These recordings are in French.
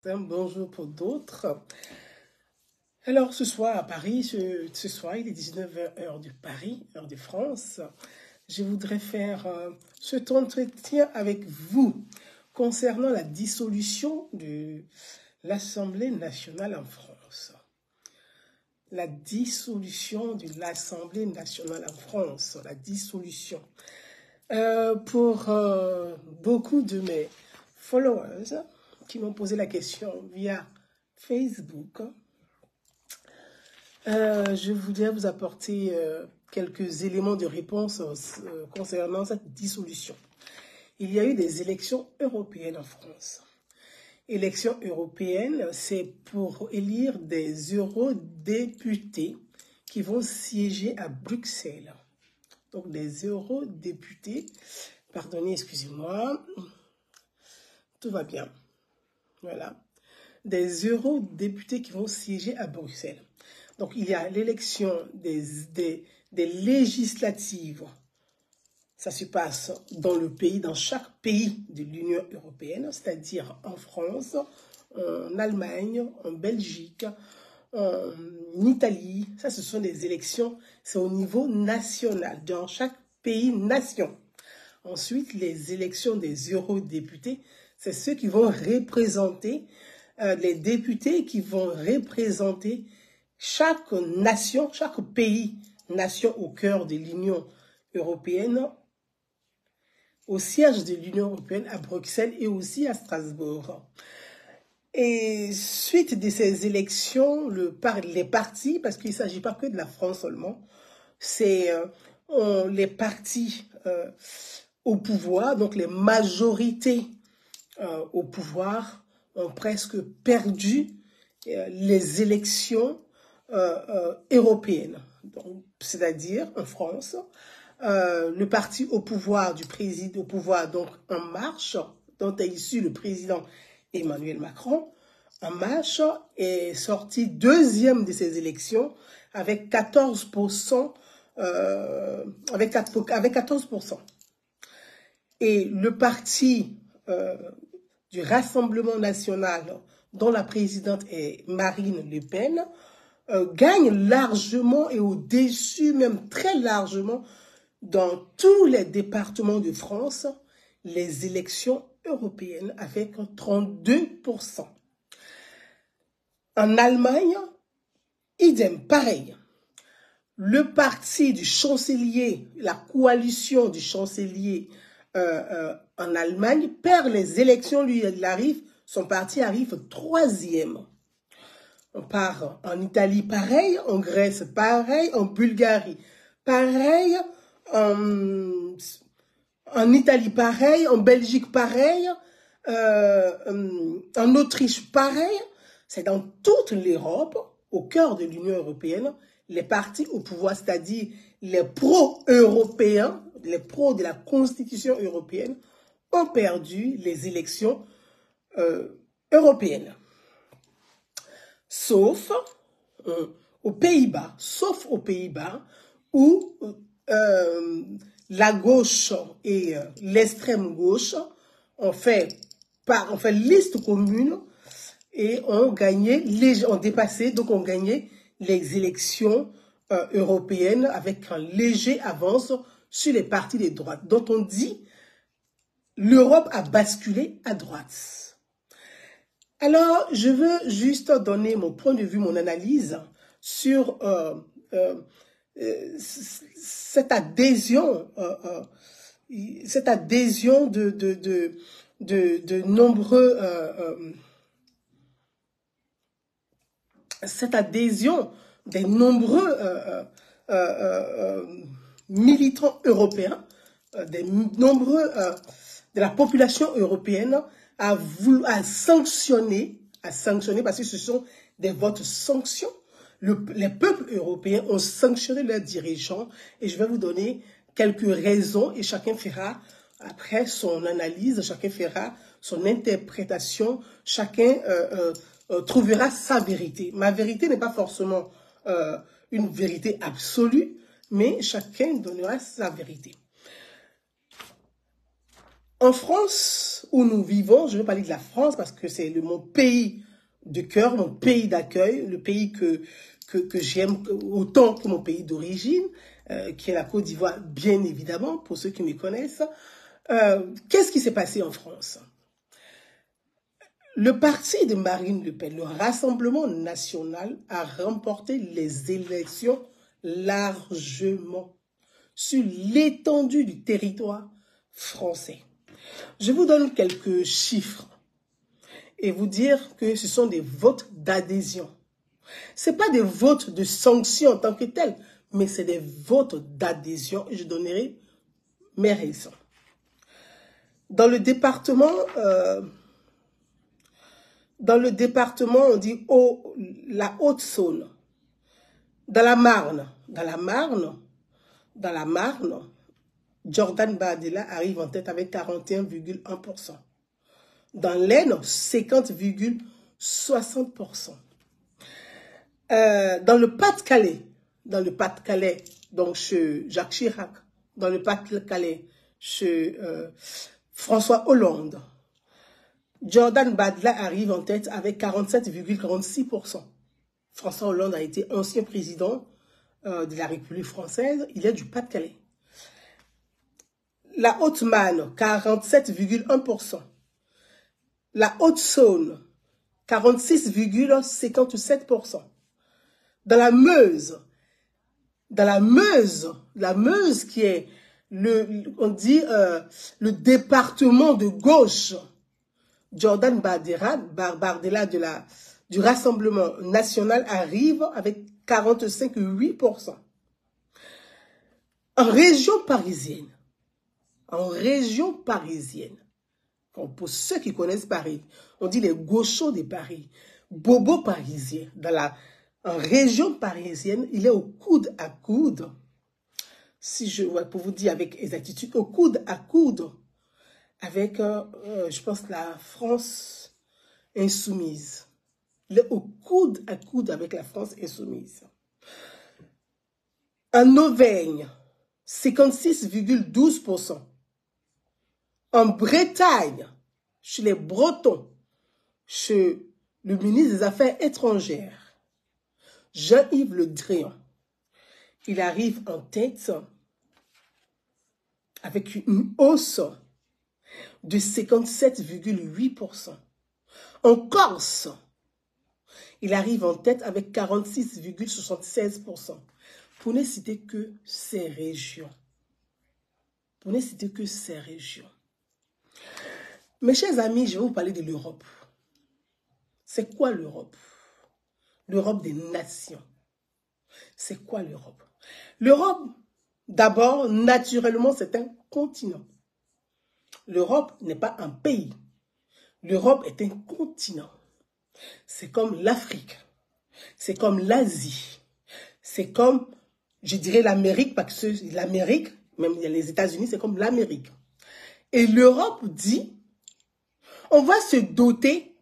Un bonjour pour d'autres. Alors, ce soir à Paris, ce soir, il est 19h heure de Paris, heure de France. Je voudrais faire cet entretien avec vous concernant la dissolution de l'Assemblée nationale en France. La dissolution de l'Assemblée nationale en France, la dissolution. Pour beaucoup de mes followers qui m'ont posé la question via Facebook, je voudrais vous apporter quelques éléments de réponse concernant cette dissolution. Il y a eu des élections européennes en France. Élections européennes, c'est pour élire des eurodéputés qui vont siéger à Bruxelles. Donc des eurodéputés, pardonnez, excusez-moi, tout va bien. Voilà, des eurodéputés qui vont siéger à Bruxelles. Donc, il y a l'élection des législatives. Ça se passe dans le pays, dans chaque pays de l'Union européenne, c'est-à-dire en France, en Allemagne, en Belgique, en Italie. Ça, ce sont des élections, c'est au niveau national, dans chaque pays-nation. Ensuite, les élections des eurodéputés, c'est ceux qui vont représenter, les députés qui vont représenter chaque nation, chaque pays, nation au cœur de l'Union européenne, au siège de l'Union européenne à Bruxelles et aussi à Strasbourg. Et suite de ces élections, les partis, parce qu'il ne s'agit pas que de la France seulement, c'est les partis au pouvoir, donc les majorités au pouvoir ont presque perdu les élections européennes. C'est-à-dire, en France, le parti au pouvoir du président, au pouvoir donc En Marche, dont est issu le président Emmanuel Macron, En Marche est sorti deuxième de ces élections avec 14%, avec 14%. Et le parti du Rassemblement national, dont la présidente est Marine Le Pen, gagne largement et au-dessus, même très largement, dans tous les départements de France, les élections européennes avec 32%. En Allemagne, idem, pareil. Le parti du chancelier, la coalition du chancelier en Allemagne perd les élections, lui, son parti arrive troisième. On part en Italie, pareil, en Grèce, pareil, en Bulgarie, pareil, en Italie, pareil, en Belgique, pareil, en Autriche, pareil. C'est dans toute l'Europe, au cœur de l'Union européenne, les partis au pouvoir, c'est-à-dire les pro-européens, les pros de la Constitution européenne, ont perdu les élections européennes. Sauf aux Pays-Bas, où la gauche et l'extrême gauche ont fait liste commune et ont dépassé, donc ont gagné les élections européennes avec un léger avance sur les partis de droite, dont on dit l'Europe a basculé à droite. Alors, je veux juste donner mon point de vue, mon analyse sur cette adhésion de nombreux des nombreux militants européens, de la population européenne à sanctionner, parce que ce sont des votes sanctions. Les peuples européens ont sanctionné leurs dirigeants et je vais vous donner quelques raisons et chacun fera après son analyse, chacun fera son interprétation, chacun trouvera sa vérité. Ma vérité n'est pas forcément une vérité absolue, mais chacun donnera sa vérité. En France, où nous vivons, je vais parler de la France parce que c'est mon pays de cœur, mon pays d'accueil, le pays que j'aime autant que mon pays d'origine, qui est la Côte d'Ivoire, bien évidemment, pour ceux qui me connaissent. Qu'est-ce qui s'est passé en France? Le parti de Marine Le Pen, le Rassemblement national, a remporté les élections largement sur l'étendue du territoire français. Je vous donne quelques chiffres et vous dire que ce sont des votes d'adhésion. Ce n'est pas des votes de sanction en tant que tels, mais c'est des votes d'adhésion et je donnerai mes raisons. Dans le département, on dit la Haute-Saône, dans la Marne, Jordan Bardella arrive en tête avec 41,1%. Dans l'Aisne, 50,60%. Dans le Pas-de-Calais, donc chez Jacques Chirac, dans le Pas-de-Calais, chez François Hollande, Jordan Bardella arrive en tête avec 47,46%. François Hollande a été ancien président de la République française, il est du Pas-de-Calais. La Haute-Marne, 47,1%. La Haute-Saône, 46,57%. Dans la Meuse qui est le département de gauche, Jordan Bardella du Rassemblement national arrive avec 45,8%. En région parisienne, pour ceux qui connaissent Paris, on dit les gauchos de Paris, bobo parisien. En région parisienne, il est au coude à coude, si je vois pour vous dire avec exactitude, au coude à coude avec, je pense, la France insoumise. Il est au coude à coude avec la France insoumise. En Auvergne, 56,12%. En Bretagne, chez les Bretons, chez le ministre des Affaires étrangères, Jean-Yves Le Drian, il arrive en tête avec une hausse de 57,8%. En Corse, il arrive en tête avec 46,76%. Pour ne citer que ces régions. Mes chers amis, je vais vous parler de l'Europe. C'est quoi l'Europe? L'Europe des nations. C'est quoi l'Europe? L'Europe, d'abord, naturellement, c'est un continent. L'Europe n'est pas un pays. L'Europe est un continent. C'est comme l'Afrique. C'est comme l'Asie. C'est comme, je dirais, l'Amérique, parce que l'Amérique, même les États-Unis, c'est comme l'Amérique. Et l'Europe dit, on va se doter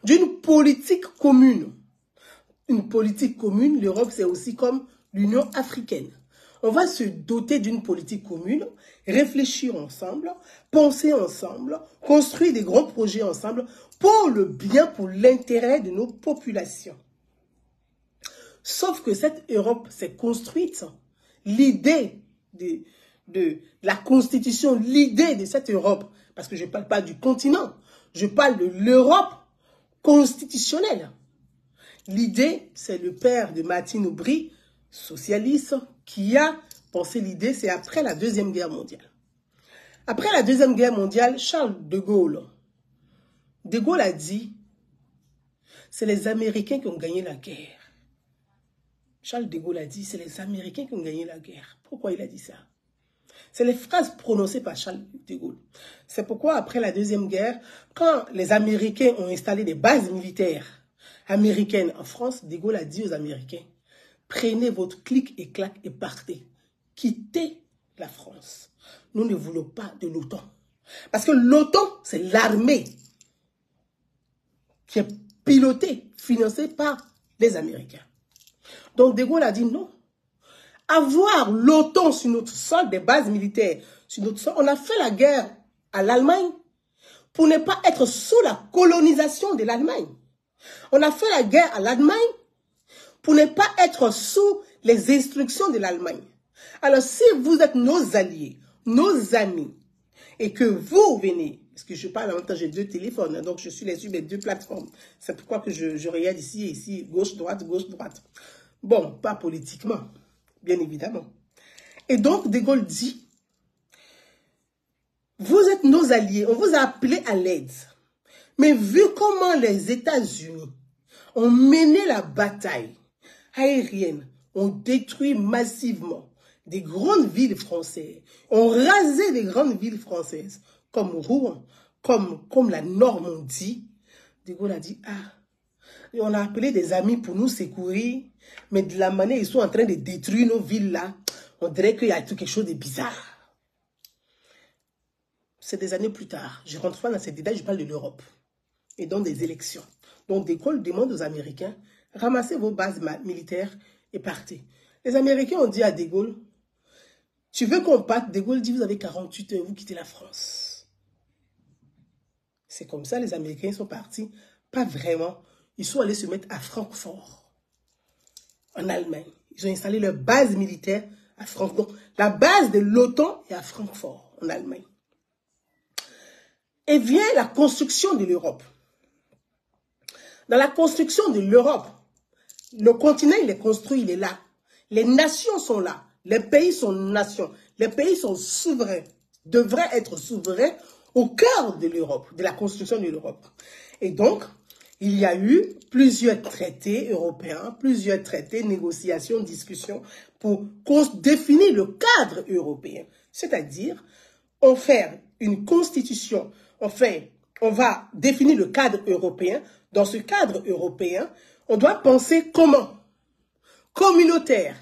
d'une politique commune. Une politique commune, l'Europe, c'est aussi comme l'Union africaine. On va se doter d'une politique commune, réfléchir ensemble, penser ensemble, construire des grands projets ensemble pour le bien, pour l'intérêt de nos populations. Sauf que cette Europe s'est construite, l'idée de la constitution, l'idée de cette Europe, parce que je ne parle pas du continent, je parle de l'Europe constitutionnelle. L'idée, c'est le père de Martine Aubry, socialiste, qui a pensé l'idée, c'est après la Deuxième Guerre mondiale. Après la Deuxième Guerre mondiale, Charles de Gaulle a dit, c'est les Américains qui ont gagné la guerre. Charles de Gaulle a dit, c'est les Américains qui ont gagné la guerre. Pourquoi il a dit ça? C'est les phrases prononcées par Charles de Gaulle. C'est pourquoi, après la Deuxième Guerre, quand les Américains ont installé des bases militaires américaines en France, de Gaulle a dit aux Américains, prenez votre clic et clac et partez. Quittez la France. Nous ne voulons pas de l'OTAN. Parce que l'OTAN, c'est l'armée qui est pilotée, financée par les Américains. Donc de Gaulle a dit non. Avoir l'OTAN sur notre sol, des bases militaires sur notre sol, on a fait la guerre à l'Allemagne pour ne pas être sous la colonisation de l'Allemagne. On a fait la guerre à l'Allemagne pour ne pas être sous les instructions de l'Allemagne. Alors, si vous êtes nos alliés, nos amis, et que vous venez, parce que je parle en même temps, j'ai 2 téléphones, donc je suis sur les 2 plateformes. C'est pourquoi que je regarde ici et ici, gauche-droite, gauche-droite. Bon, pas politiquement, bien évidemment. Et donc, De Gaulle dit, vous êtes nos alliés, on vous a appelé à l'aide. Mais vu comment les États-Unis ont mené la bataille aérienne, ont détruit massivement des grandes villes françaises, ont rasé des grandes villes françaises, comme Rouen, comme la Normandie, De Gaulle a dit, ah, on a appelé des amis pour nous secourir, mais de la manière ils sont en train de détruire nos villes là, on dirait qu'il y a quelque chose de bizarre. C'est des années plus tard, je ne rentre pas dans ces détails, je parle de l'Europe et donc des élections. Donc De Gaulle demande aux Américains, ramassez vos bases militaires et partez. Les Américains ont dit à De Gaulle, tu veux qu'on parte? De Gaulle dit, vous avez 48 heures, vous quittez la France. C'est comme ça, les Américains sont partis. Pas vraiment. Ils sont allés se mettre à Francfort, en Allemagne. Ils ont installé leur base militaire à Francfort. Donc, la base de l'OTAN est à Francfort, en Allemagne. Et vient la construction de l'Europe. Dans la construction de l'Europe, le continent, il est construit, il est là. Les nations sont là. Les pays sont nations. Les pays sont souverains. Devraient être souverains au cœur de l'Europe, de la construction de l'Europe. Et donc, il y a eu plusieurs traités européens, plusieurs traités, négociations, discussions pour définir le cadre européen. C'est-à-dire, on fait une constitution, on va définir le cadre européen. Dans ce cadre européen, on doit penser comment? Communautaire.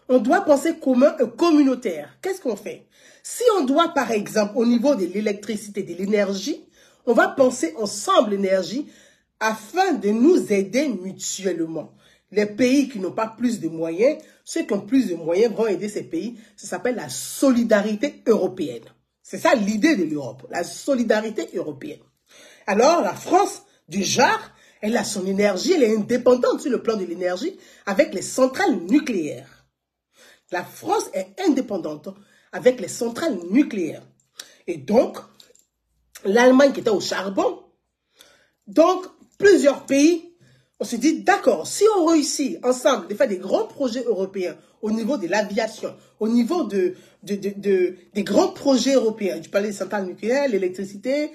On doit penser commun et communautaire. Qu'est-ce qu'on fait? Si on doit, par exemple, au niveau de l'électricité, de l'énergie, on va penser ensemble l'énergie afin de nous aider mutuellement. Les pays qui n'ont pas plus de moyens, ceux qui ont plus de moyens vont aider ces pays. Ça s'appelle la solidarité européenne. C'est ça l'idée de l'Europe, la solidarité européenne. Alors, la France, du genre, elle a son énergie, elle est indépendante sur le plan de l'énergie avec les centrales nucléaires. La France est indépendante avec les centrales nucléaires. Et donc, l'Allemagne qui était au charbon, donc plusieurs pays, on se dit, d'accord, si on réussit ensemble de faire des grands projets européens au niveau de l'aviation, au niveau des grands projets européens, je parlais des centrales nucléaires, l'électricité,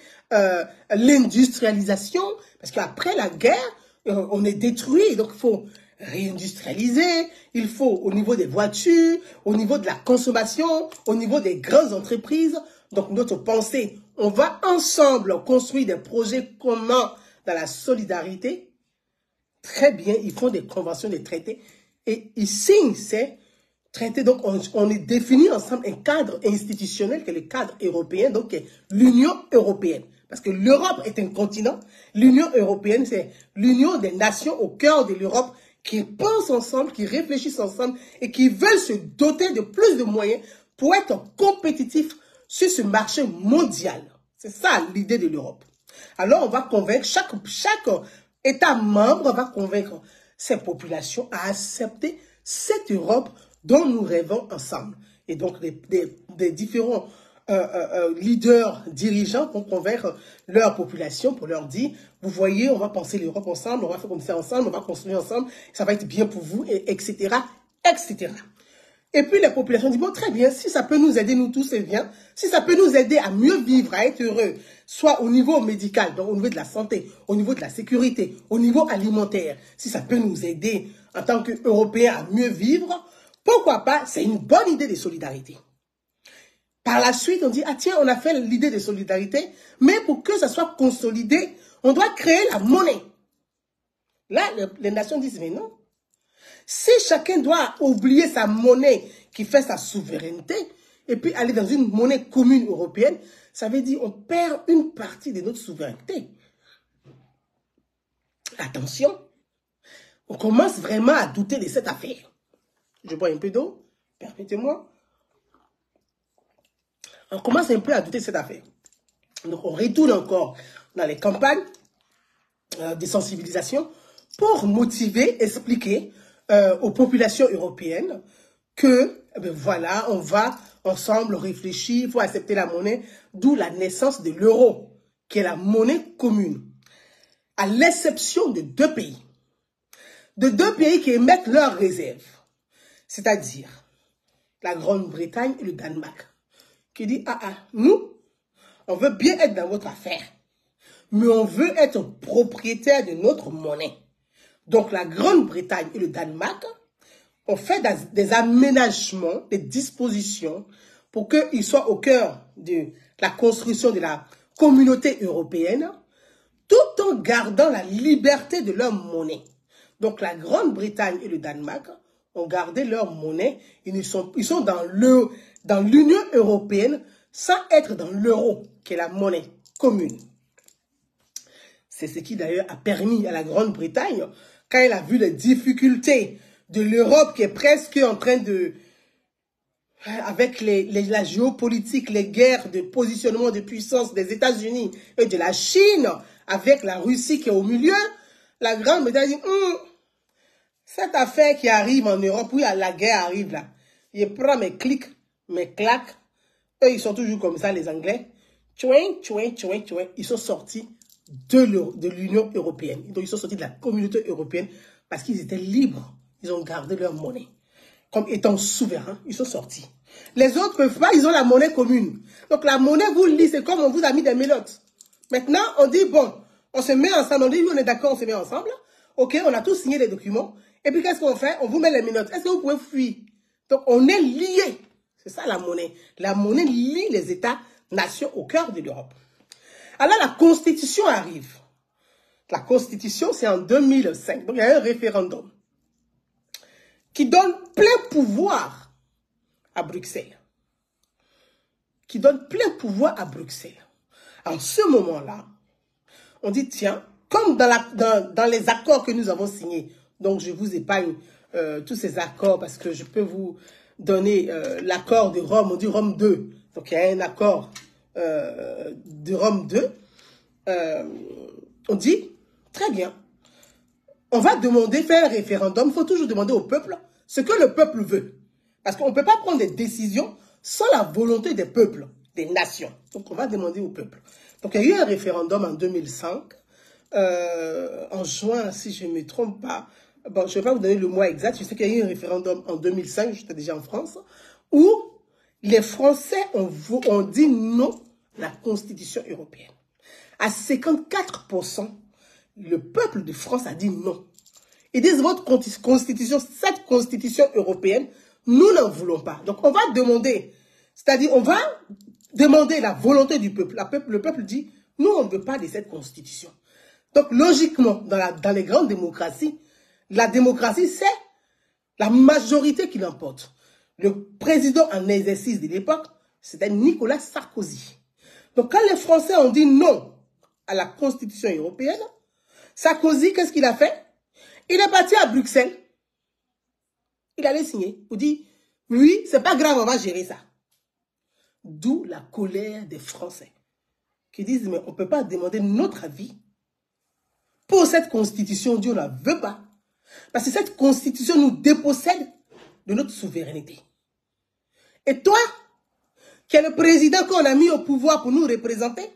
l'industrialisation, parce qu'après la guerre, on est détruit, donc il faut réindustrialiser, il faut au niveau des voitures, au niveau de la consommation, au niveau des grandes entreprises. Donc notre pensée, on va ensemble construire des projets communs dans la solidarité. Très bien, ils font des conventions, des traités, et ils signent ces traités. Donc on est défini ensemble un cadre institutionnel qui est le cadre européen, donc l'Union européenne. Parce que l'Europe est un continent, l'Union européenne, c'est l'union des nations au cœur de l'Europe qui pensent ensemble, qui réfléchissent ensemble et qui veulent se doter de plus de moyens pour être compétitifs sur ce marché mondial. C'est ça l'idée de l'Europe. Alors on va convaincre, chaque État membre va convaincre ses populations à accepter cette Europe dont nous rêvons ensemble. Et donc des différents leaders, dirigeants vont convaincre leur population pour leur dire, vous voyez, on va penser l'Europe ensemble, on va faire comme ça ensemble, on va construire ensemble, ça va être bien pour vous, et etc., etc. Et puis la population dit, bon, très bien, si ça peut nous aider, nous tous, c'est bien. Si ça peut nous aider à mieux vivre, à être heureux, soit au niveau médical, donc au niveau de la santé, au niveau de la sécurité, au niveau alimentaire, si ça peut nous aider en tant qu'Européens à mieux vivre, pourquoi pas, c'est une bonne idée de solidarité. Par la suite, on dit, ah tiens, on a fait l'idée de solidarité, mais pour que ça soit consolidé, on doit créer la monnaie. Là, les nations disent, mais non. Si chacun doit oublier sa monnaie qui fait sa souveraineté, et puis aller dans une monnaie commune européenne, ça veut dire qu'on perd une partie de notre souveraineté. Attention, on commence vraiment à douter de cette affaire. Je bois un peu d'eau, permettez-moi. On commence un peu à douter de cette affaire. Donc, on retourne encore dans les campagnes de sensibilisation pour motiver, expliquer aux populations européennes que, voilà, on va ensemble réfléchir, il faut accepter la monnaie, d'où la naissance de l'euro, qui est la monnaie commune, à l'exception de deux pays. De deux pays qui émettent leurs réserves, c'est-à-dire la Grande-Bretagne et le Danemark, qui dit, nous, on veut bien être dans votre affaire, mais on veut être propriétaire de notre monnaie. Donc la Grande-Bretagne et le Danemark ont fait des aménagements, des dispositions pour qu'ils soient au cœur de la construction de la communauté européenne, tout en gardant la liberté de leur monnaie. Donc la Grande-Bretagne et le Danemark ont gardé leur monnaie. Ils sont dans l'Union européenne sans être dans l'euro, qui est la monnaie commune. C'est ce qui d'ailleurs a permis à la Grande-Bretagne, quand elle a vu les difficultés de l'Europe qui est presque en train de, avec la géopolitique, les guerres de positionnement de puissance des États-Unis et de la Chine, avec la Russie qui est au milieu, la Grande-Bretagne dit, cette affaire qui arrive en Europe, oui, la guerre arrive là. Je prends mes clics, mes claques. Eux, ils sont toujours comme ça, les Anglais. Tchouin, tchouin, tchouin, tchouin. Ils sont sortis de l'Union européenne. Donc, ils sont sortis de la communauté européenne parce qu'ils étaient libres. Ils ont gardé leur monnaie. Comme étant souverains, ils sont sortis. Les autres ne peuvent pas, ils ont la monnaie commune. Donc, la monnaie, vous le dites, c'est comme on vous a mis des mélottes. Maintenant, on dit, bon, on se met ensemble. On dit, oui, on est d'accord, on se met ensemble. OK, on a tous signé les documents. Et puis, qu'est-ce qu'on fait? On vous met les menottes. Est-ce que vous pouvez fuir? Donc, on est liés. C'est ça, la monnaie. La monnaie lie les États-nations au cœur de l'Europe. Alors, la Constitution arrive. La Constitution, c'est en 2005. Donc, il y a un référendum qui donne plein pouvoir à Bruxelles. Qui donne plein pouvoir à Bruxelles. En ce moment-là, on dit, tiens, comme dans les accords que nous avons signés, donc je vous épargne tous ces accords parce que je peux vous donner l'accord de Rome, on dit Rome 2. Donc il y a un accord de Rome 2. On dit, très bien, on va demander, faire un référendum, il faut toujours demander au peuple ce que le peuple veut. Parce qu'on ne peut pas prendre des décisions sans la volonté des peuples, des nations. Donc on va demander au peuple. Donc il y a eu un référendum en 2005. En juin, si je ne me trompe pas, bon, je ne vais pas vous donner le mois exact, je sais qu'il y a eu un référendum en 2005, j'étais déjà en France, où les Français ont dit non à la Constitution européenne. À 54%, le peuple de France a dit non. Ils disent, votre constitution, cette constitution européenne, nous n'en voulons pas. Donc on va demander, c'est-à-dire on va demander la volonté du peuple. Le peuple dit, nous on ne veut pas de cette constitution. Donc, logiquement, dans les grandes démocraties, la démocratie, c'est la majorité qui l'emporte. Le président en exercice de l'époque, c'était Nicolas Sarkozy. Donc, quand les Français ont dit non à la Constitution européenne, Sarkozy, qu'est-ce qu'il a fait? Il est parti à Bruxelles. Il allait signer. Il dit, oui, c'est pas grave, on va gérer ça. D'où la colère des Français qui disent, mais on ne peut pas demander notre avis pour cette constitution, on dit on ne la veut pas. Parce que cette constitution nous dépossède de notre souveraineté. Et toi, qui es le président qu'on a mis au pouvoir pour nous représenter,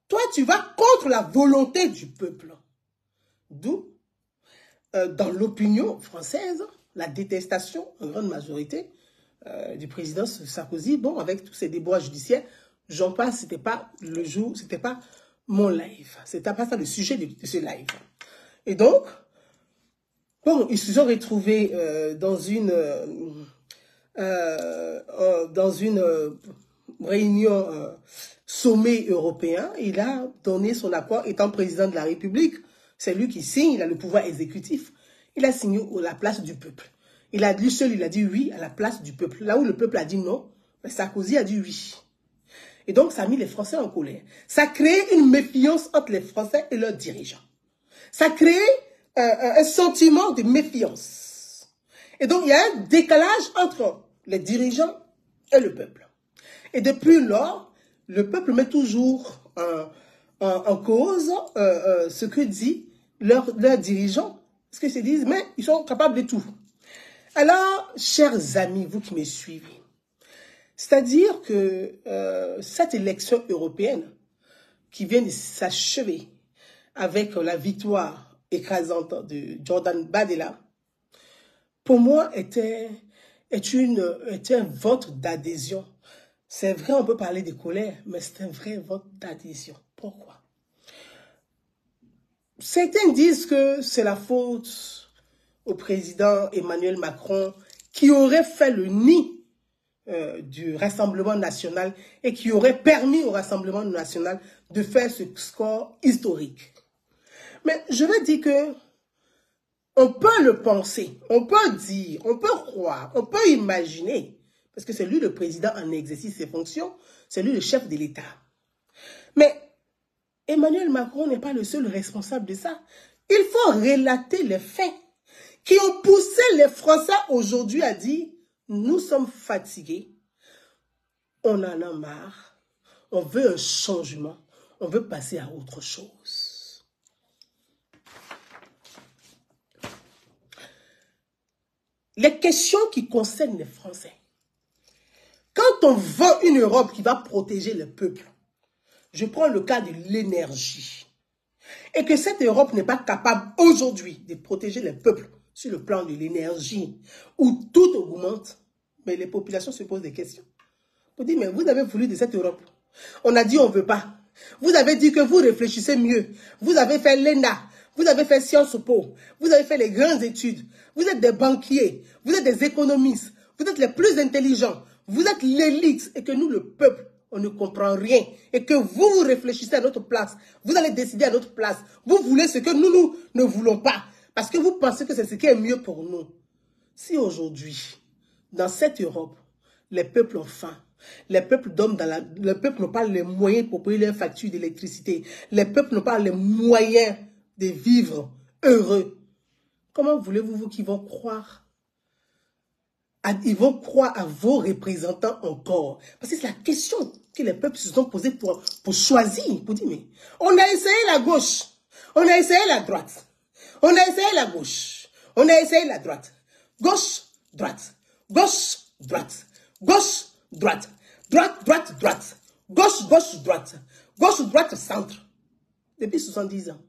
toi, tu vas contre la volonté du peuple. D'où, dans l'opinion française, la détestation, en grande majorité, du président Sarkozy. Bon, avec tous ces débats judiciaires, j'en passe, c'était pas le jour, c'était pas mon live. C'était pas ça le sujet de ce live. Et donc, bon, ils se sont retrouvés dans une réunion sommet européen. Il a donné son accord, étant président de la République. C'est lui qui signe, il a le pouvoir exécutif. Il a signé à la place du peuple. Lui seul, il a dit oui à la place du peuple. Là où le peuple a dit non, Sarkozy a dit oui. Et donc, ça a mis les Français en colère. Ça a créé une méfiance entre les Français et leurs dirigeants. Ça a créé un sentiment de méfiance. Et donc, il y a un décalage entre les dirigeants et le peuple. Et depuis lors, le peuple met toujours en cause ce que dit leurs dirigeants. Parce qu'ils se disent, mais ils sont capables de tout. Alors, chers amis, vous qui me suivez, c'est-à-dire que cette élection européenne qui vient de s'achever avec la victoire écrasante de Jordan Bardella, pour moi, était un vote d'adhésion. C'est vrai, on peut parler de colère, mais c'est un vrai vote d'adhésion. Pourquoi? Certains disent que c'est la faute au président Emmanuel Macron qui aurait fait le nid du Rassemblement national et qui aurait permis au Rassemblement national de faire ce score historique. Mais je vais dire que on peut le penser, on peut dire, on peut croire, on peut imaginer, parce que c'est lui le président en exercice ses fonctions, c'est lui le chef de l'État. Mais Emmanuel Macron n'est pas le seul responsable de ça. Il faut relater les faits qui ont poussé les Français aujourd'hui à dire « Nous sommes fatigués, on en a marre, on veut un changement, on veut passer à autre chose. » Les questions qui concernent les Français. Quand on veut une Europe qui va protéger le peuple, je prends le cas de l'énergie, et que cette Europe n'est pas capable aujourd'hui de protéger le peuple sur le plan de l'énergie, où tout augmente, mais les populations se posent des questions. On dit, mais vous avez voulu de cette Europe. On a dit, on ne veut pas. Vous avez dit que vous réfléchissez mieux. Vous avez fait l'ENA, vous avez fait Sciences Po, vous avez fait les grandes études. Vous êtes des banquiers, vous êtes des économistes, vous êtes les plus intelligents, vous êtes l'élite, et que nous, le peuple, on ne comprend rien, et que vous réfléchissez à notre place, vous allez décider à notre place, vous voulez ce que nous ne voulons pas, parce que vous pensez que c'est ce qui est mieux pour nous. Si aujourd'hui, dans cette Europe, les peuples ont faim, les peuples n'ont pas les moyens pour payer leurs factures d'électricité, les peuples n'ont pas les moyens de vivre heureux, comment voulez-vous, vous qui vont croire? Ils vont croire à vos représentants encore. Parce que c'est la question que les peuples se sont posés pour choisir. Pour dire, mais on a essayé la gauche. On a essayé la droite. On a essayé la gauche. On a essayé la droite. Gauche, droite. Gauche, droite. Gauche, droite. Droite, droite, droite. Gauche, gauche, droite. Gauche, droite, centre. Depuis 70 ans.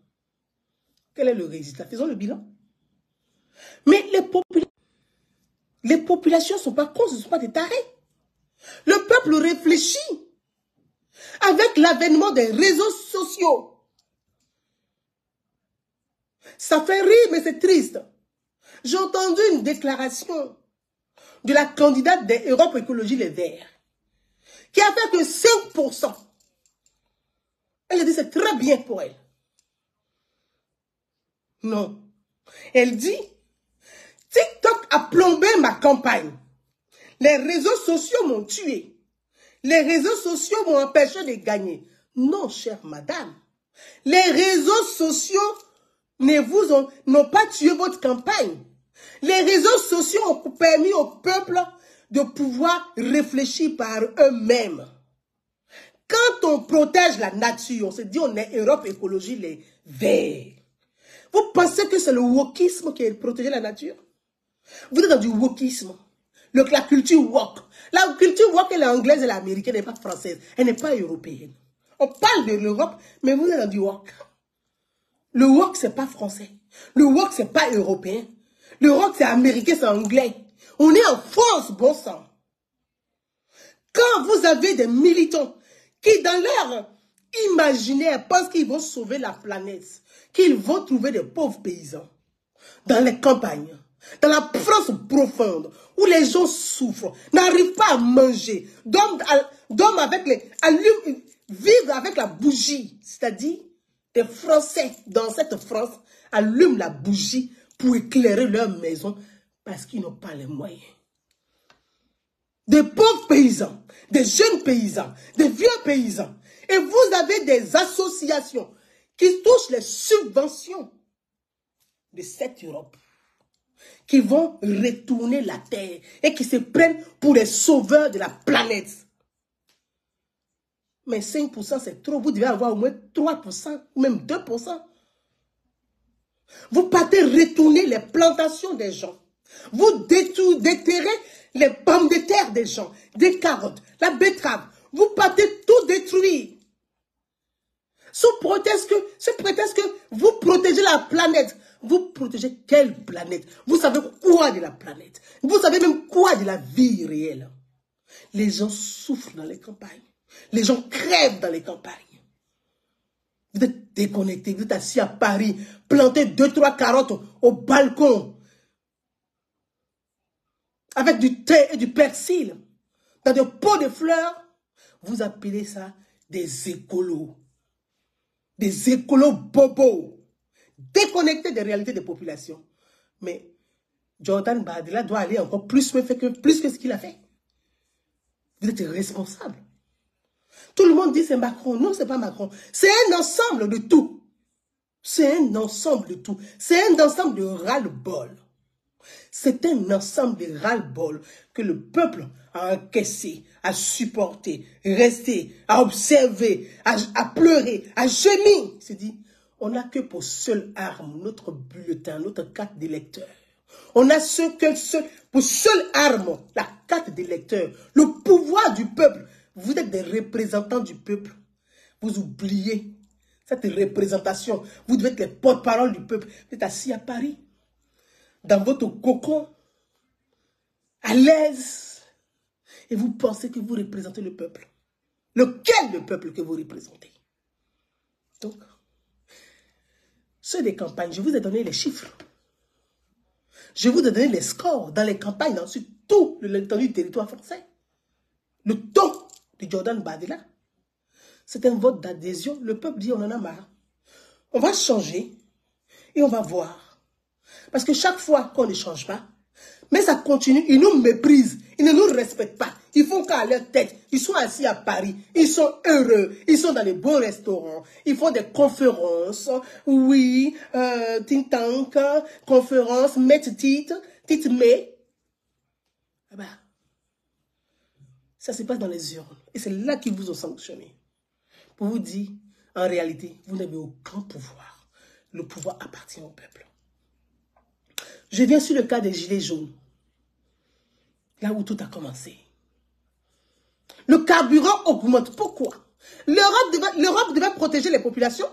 Quel est le résultat? Faisons le bilan. Mais les populations ne sont pas cons, ce ne sont pas des tarés. Le peuple réfléchit avec l'avènement des réseaux sociaux. Ça fait rire, mais c'est triste. J'ai entendu une déclaration de la candidate des Europe Écologie Les Verts qui a fait que 5%. Elle a dit c'est très bien pour elle. Non. Elle dit TikTok a plombé ma campagne. Les réseaux sociaux m'ont tué. Les réseaux sociaux m'ont empêché de gagner. Non, chère madame. Les réseaux sociaux n'ont pas tué votre campagne. Les réseaux sociaux ont permis au peuple de pouvoir réfléchir par eux-mêmes. Quand on protège la nature, on se dit on est Europe Écologie Les Verts. Vous pensez que c'est le wokisme qui a protégé la nature? Vous êtes dans du wokisme. La culture wok. La culture wok, elle est anglaise, elle est américaine, elle n'est pas française. Elle n'est pas européenne. On parle de l'Europe, mais vous êtes dans du wok. Le wok, c'est pas français. Le wok, c'est pas européen. Le wok, c'est américain, c'est anglais. On est en France, bon sang. Quand vous avez des militants qui, dans leur imaginaire, pensent qu'ils vont sauver la planète, qu'ils vont trouver des pauvres paysans dans les campagnes, dans la France profonde, où les gens souffrent, n'arrivent pas à manger, dorment avec vivent avec la bougie. C'est-à-dire, les Français dans cette France allument la bougie pour éclairer leur maison parce qu'ils n'ont pas les moyens. Des pauvres paysans, des jeunes paysans, des vieux paysans. Et vous avez des associations qui touchent les subventions de cette Europe, qui vont retourner la terre et qui se prennent pour les sauveurs de la planète. Mais 5%, c'est trop. Vous devez avoir au moins 3%, ou même 2%. Vous partez retourner les plantations des gens. Vous déterrez les pommes de terre des gens, des carottes, la betterave. Vous partez tout détruire. Sous prétexte que vous protégez la planète. Vous protégez quelle planète? Vous savez quoi de la planète? Vous savez même quoi de la vie réelle? Les gens souffrent dans les campagnes. Les gens crèvent dans les campagnes. Vous êtes déconnectés, vous êtes assis à Paris, plantez 2-3 carottes au balcon, avec du thé et du persil, dans des pots de fleurs. Vous appelez ça des écolos. Des écolos bobos, déconnectés des réalités des populations. Mais Jordan Bardella doit aller encore plus que ce qu'il a fait. Vous êtes responsable. Tout le monde dit c'est Macron. Non, c'est pas Macron. C'est un ensemble de tout. C'est un ensemble de tout. C'est un ensemble de ras-le-bol. C'est un ensemble de ras-le-bol que le peuple a encaissé, a supporté, resté, a observé, a pleuré, a gémi. Il s'est dit, on n'a que pour seule arme notre bulletin, notre carte d'électeur. On a pour seule arme la carte d'électeur, le pouvoir du peuple. Vous êtes des représentants du peuple. Vous oubliez cette représentation. Vous devez être les porte-parole du peuple. Vous êtes assis à Paris, dans votre cocon, à l'aise, et vous pensez que vous représentez le peuple. Lequel le peuple que vous représentez? Donc, ceux des campagnes, je vous ai donné les chiffres. Je vous ai donné les scores dans les campagnes, dans tout l'étendue du territoire français. Le ton de Jordan Bardella, c'est un vote d'adhésion. Le peuple dit on en a marre. On va changer et on va voir. Parce que chaque fois qu'on ne change pas, mais ça continue, ils nous méprisent, ils ne nous respectent pas. Ils font qu'à leur tête, ils sont assis à Paris, ils sont heureux, ils sont dans les bons restaurants, ils font des conférences, oui, think tank, conférences, titre, mais, ah bah, ça se passe dans les urnes. Et c'est là qu'ils vous ont sanctionné. Pour vous dire, en réalité, vous n'avez aucun pouvoir. Le pouvoir appartient au peuple. Je viens sur le cas des gilets jaunes. Là où tout a commencé. Le carburant augmente. Pourquoi? L'Europe devait protéger les populations.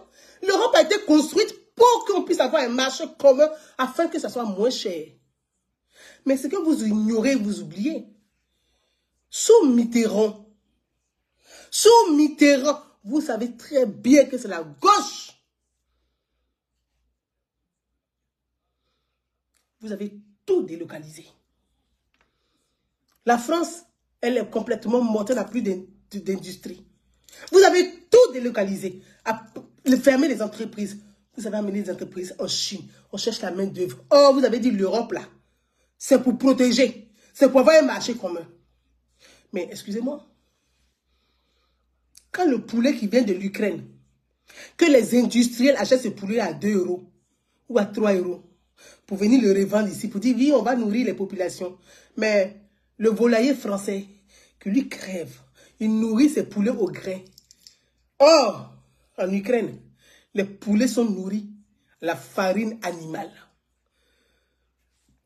L'Europe a été construite pour qu'on puisse avoir un marché commun afin que ça soit moins cher. Mais ce que vous ignorez, vous oubliez. Sous Mitterrand, vous savez très bien que c'est la gauche. Vous avez tout délocalisé. La France, elle est complètement morte, elle n'a plus d'industrie. Vous avez tout délocalisé, fermé les entreprises. Vous avez amené les entreprises en Chine. On cherche la main d'œuvre. Oh, vous avez dit l'Europe là, c'est pour protéger, c'est pour avoir un marché commun. Mais excusez-moi, quand le poulet qui vient de l'Ukraine, que les industriels achètent ce poulet à 2 € ou à 3 € pour venir le revendre ici, pour dire oui, on va nourrir les populations. Mais le volailler français, qui lui crève, il nourrit ses poulets au grain. Or, en Ukraine, les poulets sont nourris à la farine animale.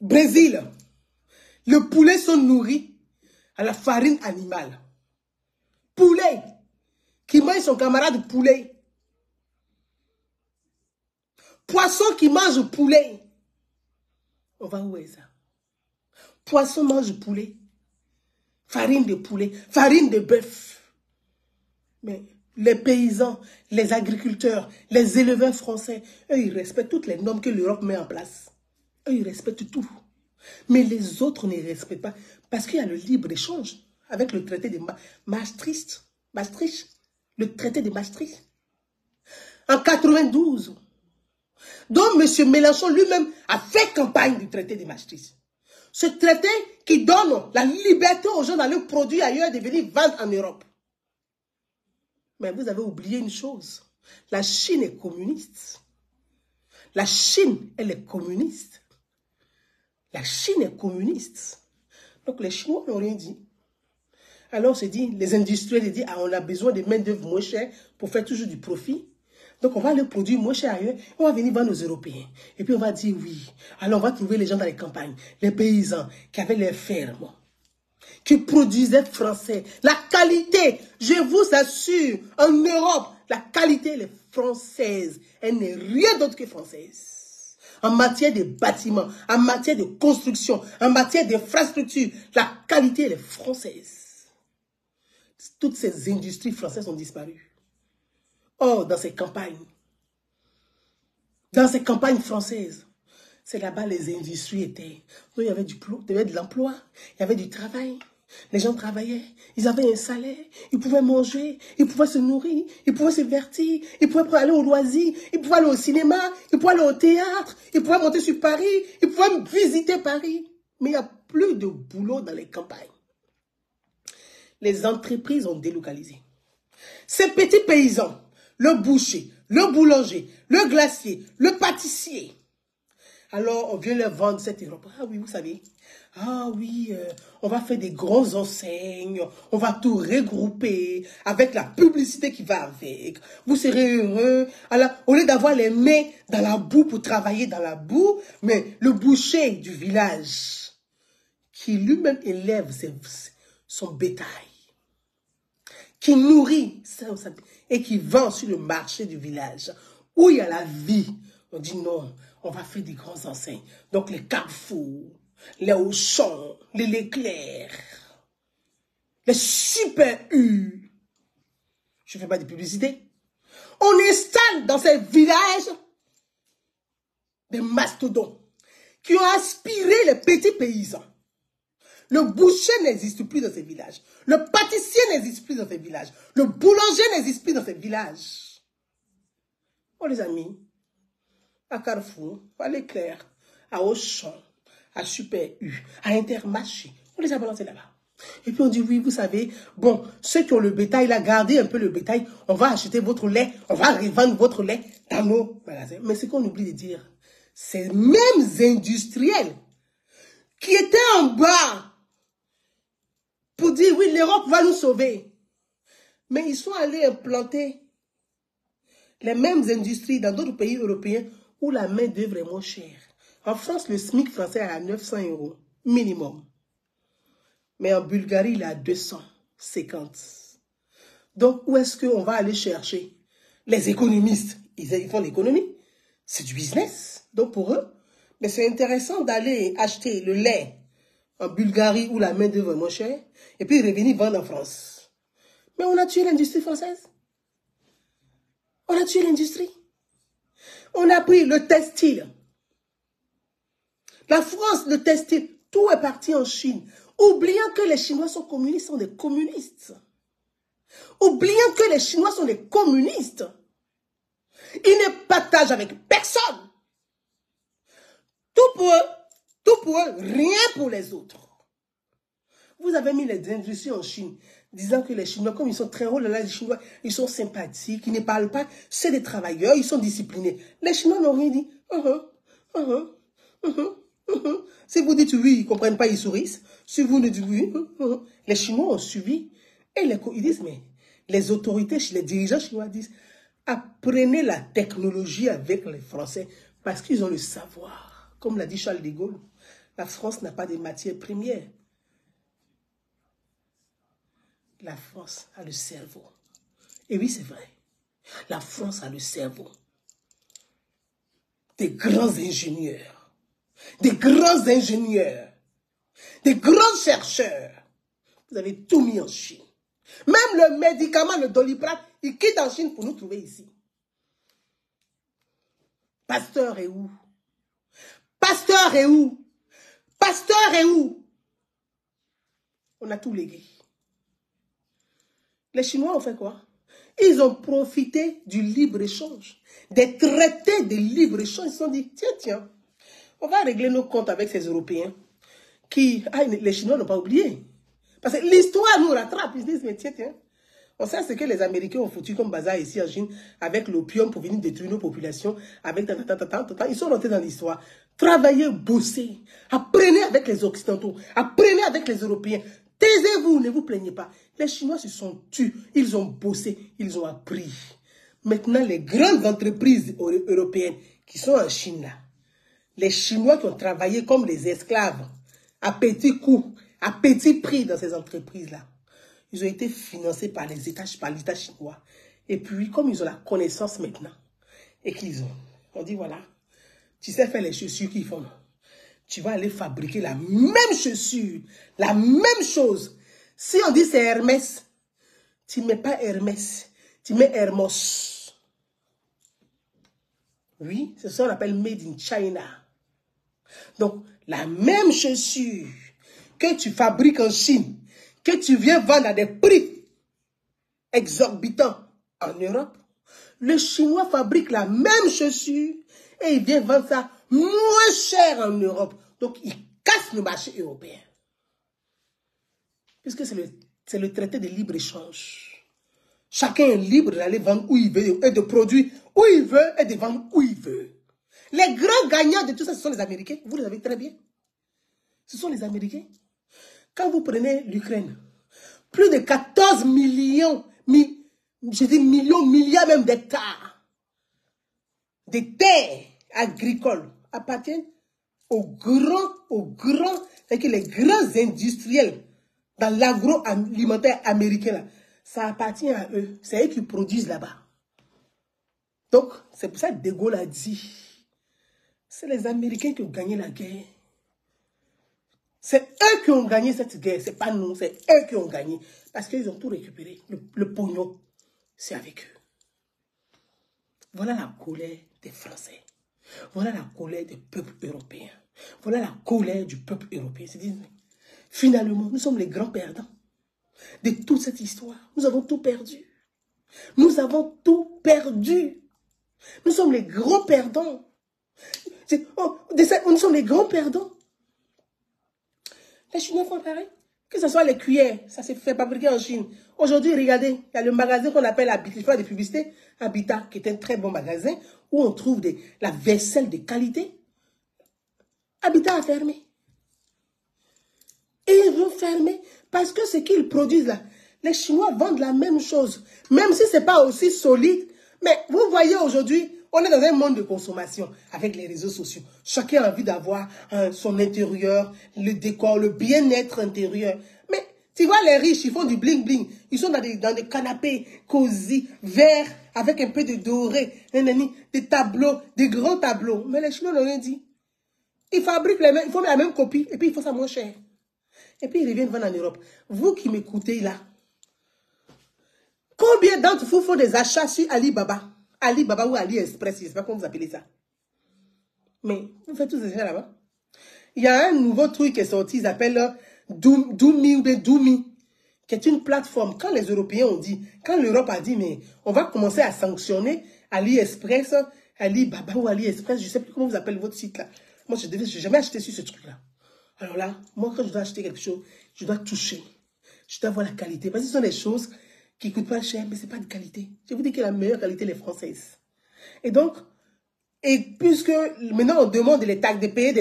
Brésil, les poulets sont nourris à la farine animale. Poulet, qui mange son camarade poulet. Poisson qui mange poulet. On va où est ça? Poisson mange poulet. Farine de poulet, farine de bœuf. Mais les paysans, les agriculteurs, les éleveurs français, eux, ils respectent toutes les normes que l'Europe met en place. Eux, ils respectent tout. Mais les autres ne respectent pas. Parce qu'il y a le libre-échange avec le traité de Maastricht. Le traité de Maastricht. En 92. Donc, M. Mélenchon lui-même a fait campagne du traité de Maastricht. Ce traité qui donne la liberté aux gens d'aller produire ailleurs et de venir vendre en Europe. Mais vous avez oublié une chose. La Chine est communiste. La Chine, elle est communiste. La Chine est communiste. Donc les Chinois n'ont rien dit. Alors, on se dit, les industriels disent, ah, on a besoin de main-d'œuvre moins chère pour faire toujours du profit. Donc, on va le produire moins cher ailleurs, on va venir vendre aux Européens. Et puis, on va dire oui. Alors, on va trouver les gens dans les campagnes, les paysans qui avaient les fermes, qui produisaient français. La qualité, je vous assure, en Europe, la qualité, elle est française. Elle n'est rien d'autre que française. En matière de bâtiments, en matière de construction, en matière d'infrastructure, la qualité, elle est française. Toutes ces industries françaises ont disparu. Or, dans ces campagnes françaises, c'est là-bas les industries étaient. Donc, il y avait de l'emploi, il y avait du travail. Les gens travaillaient, ils avaient un salaire, ils pouvaient manger, ils pouvaient se nourrir, ils pouvaient se divertir, ils pouvaient aller au loisir, ils pouvaient aller au cinéma, ils pouvaient aller au théâtre, ils pouvaient monter sur Paris, ils pouvaient visiter Paris. Mais il n'y a plus de boulot dans les campagnes. Les entreprises ont délocalisé. Ces petits paysans, le boucher, le boulanger, le glacier, le pâtissier. Alors, on vient leur vendre cette Europe. Ah oui, vous savez. Ah oui, on va faire des grands enseignes. On va tout regrouper avec la publicité qui va avec. Vous serez heureux. Alors, au lieu d'avoir les mains dans la boue pour travailler dans la boue, mais le boucher du village qui lui-même élève son bétail, qui nourrit et qui vend sur le marché du village, où il y a la vie. On dit non, on va faire des grands enseignes. Donc les Carrefour, les Auchan, les Leclerc, les Super U. Je ne fais pas de publicité. On installe dans ces villages des mastodons qui ont aspiré les petits paysans. Le boucher n'existe plus dans ces villages. Le pâtissier n'existe plus dans ces villages. Le boulanger n'existe plus dans ces villages. On les a mis à Carrefour, à Leclerc, à Auchan, à Super U, à Intermarché. On les a balancés là-bas. Et puis on dit, oui, vous savez, bon, ceux qui ont le bétail, là, gardez un peu le bétail. On va acheter votre lait. On va revendre votre lait dans nos magasins. Mais ce qu'on oublie de dire, ces mêmes industriels qui étaient en bas pour dire, oui, l'Europe va nous sauver. Mais ils sont allés implanter les mêmes industries dans d'autres pays européens où la main-d'œuvre est moins chère. En France, le SMIC français est à 900 € minimum. Mais en Bulgarie, il est à 250. Donc, où est-ce qu'on va aller chercher? Les économistes, ils font l'économie. C'est du business. Donc, pour eux, mais c'est intéressant d'aller acheter le lait en Bulgarie où la main-d'œuvre est moins chère, et puis revenir vendre en France. Mais on a tué l'industrie française. On a tué l'industrie. On a pris le textile. La France, le textile, tout est parti en Chine. Oubliant que les Chinois sont communistes, sont des communistes. Oubliant que les Chinois sont des communistes. Ils ne partagent avec personne. Tout pour eux, rien pour les autres. Vous avez mis les industries en Chine, disant que les Chinois, comme ils sont très hauts, les Chinois, ils sont sympathiques, ils ne parlent pas, c'est des travailleurs, ils sont disciplinés. Les Chinois n'ont rien dit. Si vous dites oui, ils ne comprennent pas, ils sourient. Si vous ne dites oui, les Chinois ont suivi. Et ils disent, mais les autorités, les dirigeants chinois disent, apprenez la technologie avec les Français parce qu'ils ont le savoir. Comme l'a dit Charles de Gaulle, la France n'a pas de matières premières. La France a le cerveau. Et oui, c'est vrai. La France a le cerveau. Des grands ingénieurs. Des grands ingénieurs. Des grands chercheurs. Vous avez tout mis en Chine. Même le médicament, le Doliprane, il quitte en Chine pour nous trouver ici. Pasteur est où? Pasteur est où? Pasteur est où? On a tout légué. Les Chinois ont fait quoi? Ils ont profité du libre-échange, des traités de libre-échange. Ils se sont dit, tiens, on va régler nos comptes avec ces Européens qui, les Chinois n'ont pas oublié. Parce que l'histoire nous rattrape. Ils se disent, mais tiens, on sait ce que les Américains ont foutu comme bazar ici en Chine avec l'opium pour venir détruire nos populations. Avec Ils sont rentrés dans l'histoire. Travaillez, bossez. Apprenez avec les Occidentaux. Apprenez avec les Européens. Taisez-vous, ne vous plaignez pas. Les Chinois se sont tus, ils ont bossé, ils ont appris. Maintenant, les grandes entreprises européennes qui sont en Chine, là, les Chinois qui ont travaillé comme les esclaves, à petits coûts, à petit prix dans ces entreprises-là, ils ont été financés par les États, par l'État chinois. Et puis, comme ils ont la connaissance maintenant, et qu'ils ont, on dit voilà, tu sais faire les chaussures qu'ils font, tu vas aller fabriquer la même chaussure, la même chose. Si on dit c'est Hermès, tu ne mets pas Hermès, tu mets Hermos. Oui, c'est ça qu'on appelle Made in China. Donc, la même chaussure que tu fabriques en Chine, que tu viens vendre à des prix exorbitants en Europe, le Chinois fabrique la même chaussure et il vient vendre ça moins cher en Europe. Donc, il casse le marché européen. Puisque c'est le traité de libre-échange. Chacun est libre d'aller vendre où il veut et de produire où il veut et de vendre où il veut. Les grands gagnants de tout ça, ce sont les Américains. Vous le savez très bien. Ce sont les Américains. Quand vous prenez l'Ukraine, plus de 14 millions, je dis millions, milliards même d'hectares de terres agricoles appartiennent aux grands, c'est que les grands industriels dans l'agroalimentaire américain, là, ça appartient à eux. C'est eux qui produisent là-bas. Donc, c'est pour ça que De Gaulle a dit, c'est les Américains qui ont gagné la guerre. C'est eux qui ont gagné cette guerre, c'est pas nous, c'est eux qui ont gagné. Parce qu'ils ont tout récupéré. Le pognon, c'est avec eux. Voilà la colère des Français. Voilà la colère des peuples européens. Voilà la colère du peuple européen. C'est-à-dire, finalement, nous sommes les grands perdants de toute cette histoire. Nous avons tout perdu. Nous avons tout perdu. Nous sommes les grands perdants. Nous sommes les grands perdants. Les Chinois font pareil. Que ce soit les cuillères, ça s'est fait fabriquer en Chine. Aujourd'hui, regardez, il y a le magasin qu'on appelle Habitat, je fais des publicités, Habitat, qui est un très bon magasin, où on trouve la vaisselle de qualité. Habitat a fermé. Et ils vont fermer parce que ce qu'ils produisent là, les Chinois vendent la même chose. Même si ce n'est pas aussi solide. Mais vous voyez aujourd'hui, on est dans un monde de consommation avec les réseaux sociaux. Chacun a envie d'avoir son intérieur, le décor, le bien-être intérieur. Mais tu vois, les riches, ils font du bling-bling. Ils sont dans des canapés cosy, verts, avec un peu de doré, des tableaux, des grands tableaux. Mais les Chinois n'ont rien dit. Ils fabriquent ils font la même copie et puis ils font ça moins cher. Et puis ils reviennent vendre en Europe. Vous qui m'écoutez là, combien d'entre vous font des achats sur Alibaba? Alibaba ou AliExpress, je ne sais pas comment vous appelez ça. Mais vous faites tous ces achats là-bas. Il y a un nouveau truc qui est sorti, ils s'appelle Doomi ou Doomi, qui est une plateforme. Quand les Européens ont dit, quand l'Europe a dit, mais on va commencer à sanctionner AliExpress, Alibaba ou AliExpress, je ne sais plus comment vous appelez votre site là. Moi, je n'ai jamais acheté sur ce truc-là. Alors là, moi, quand je dois acheter quelque chose, je dois toucher. Je dois voir la qualité. Parce que ce sont des choses qui ne coûtent pas cher, mais ce n'est pas de qualité. Je vous dis que la meilleure qualité, elle est française. Et donc, puisque maintenant on demande les taxes de payer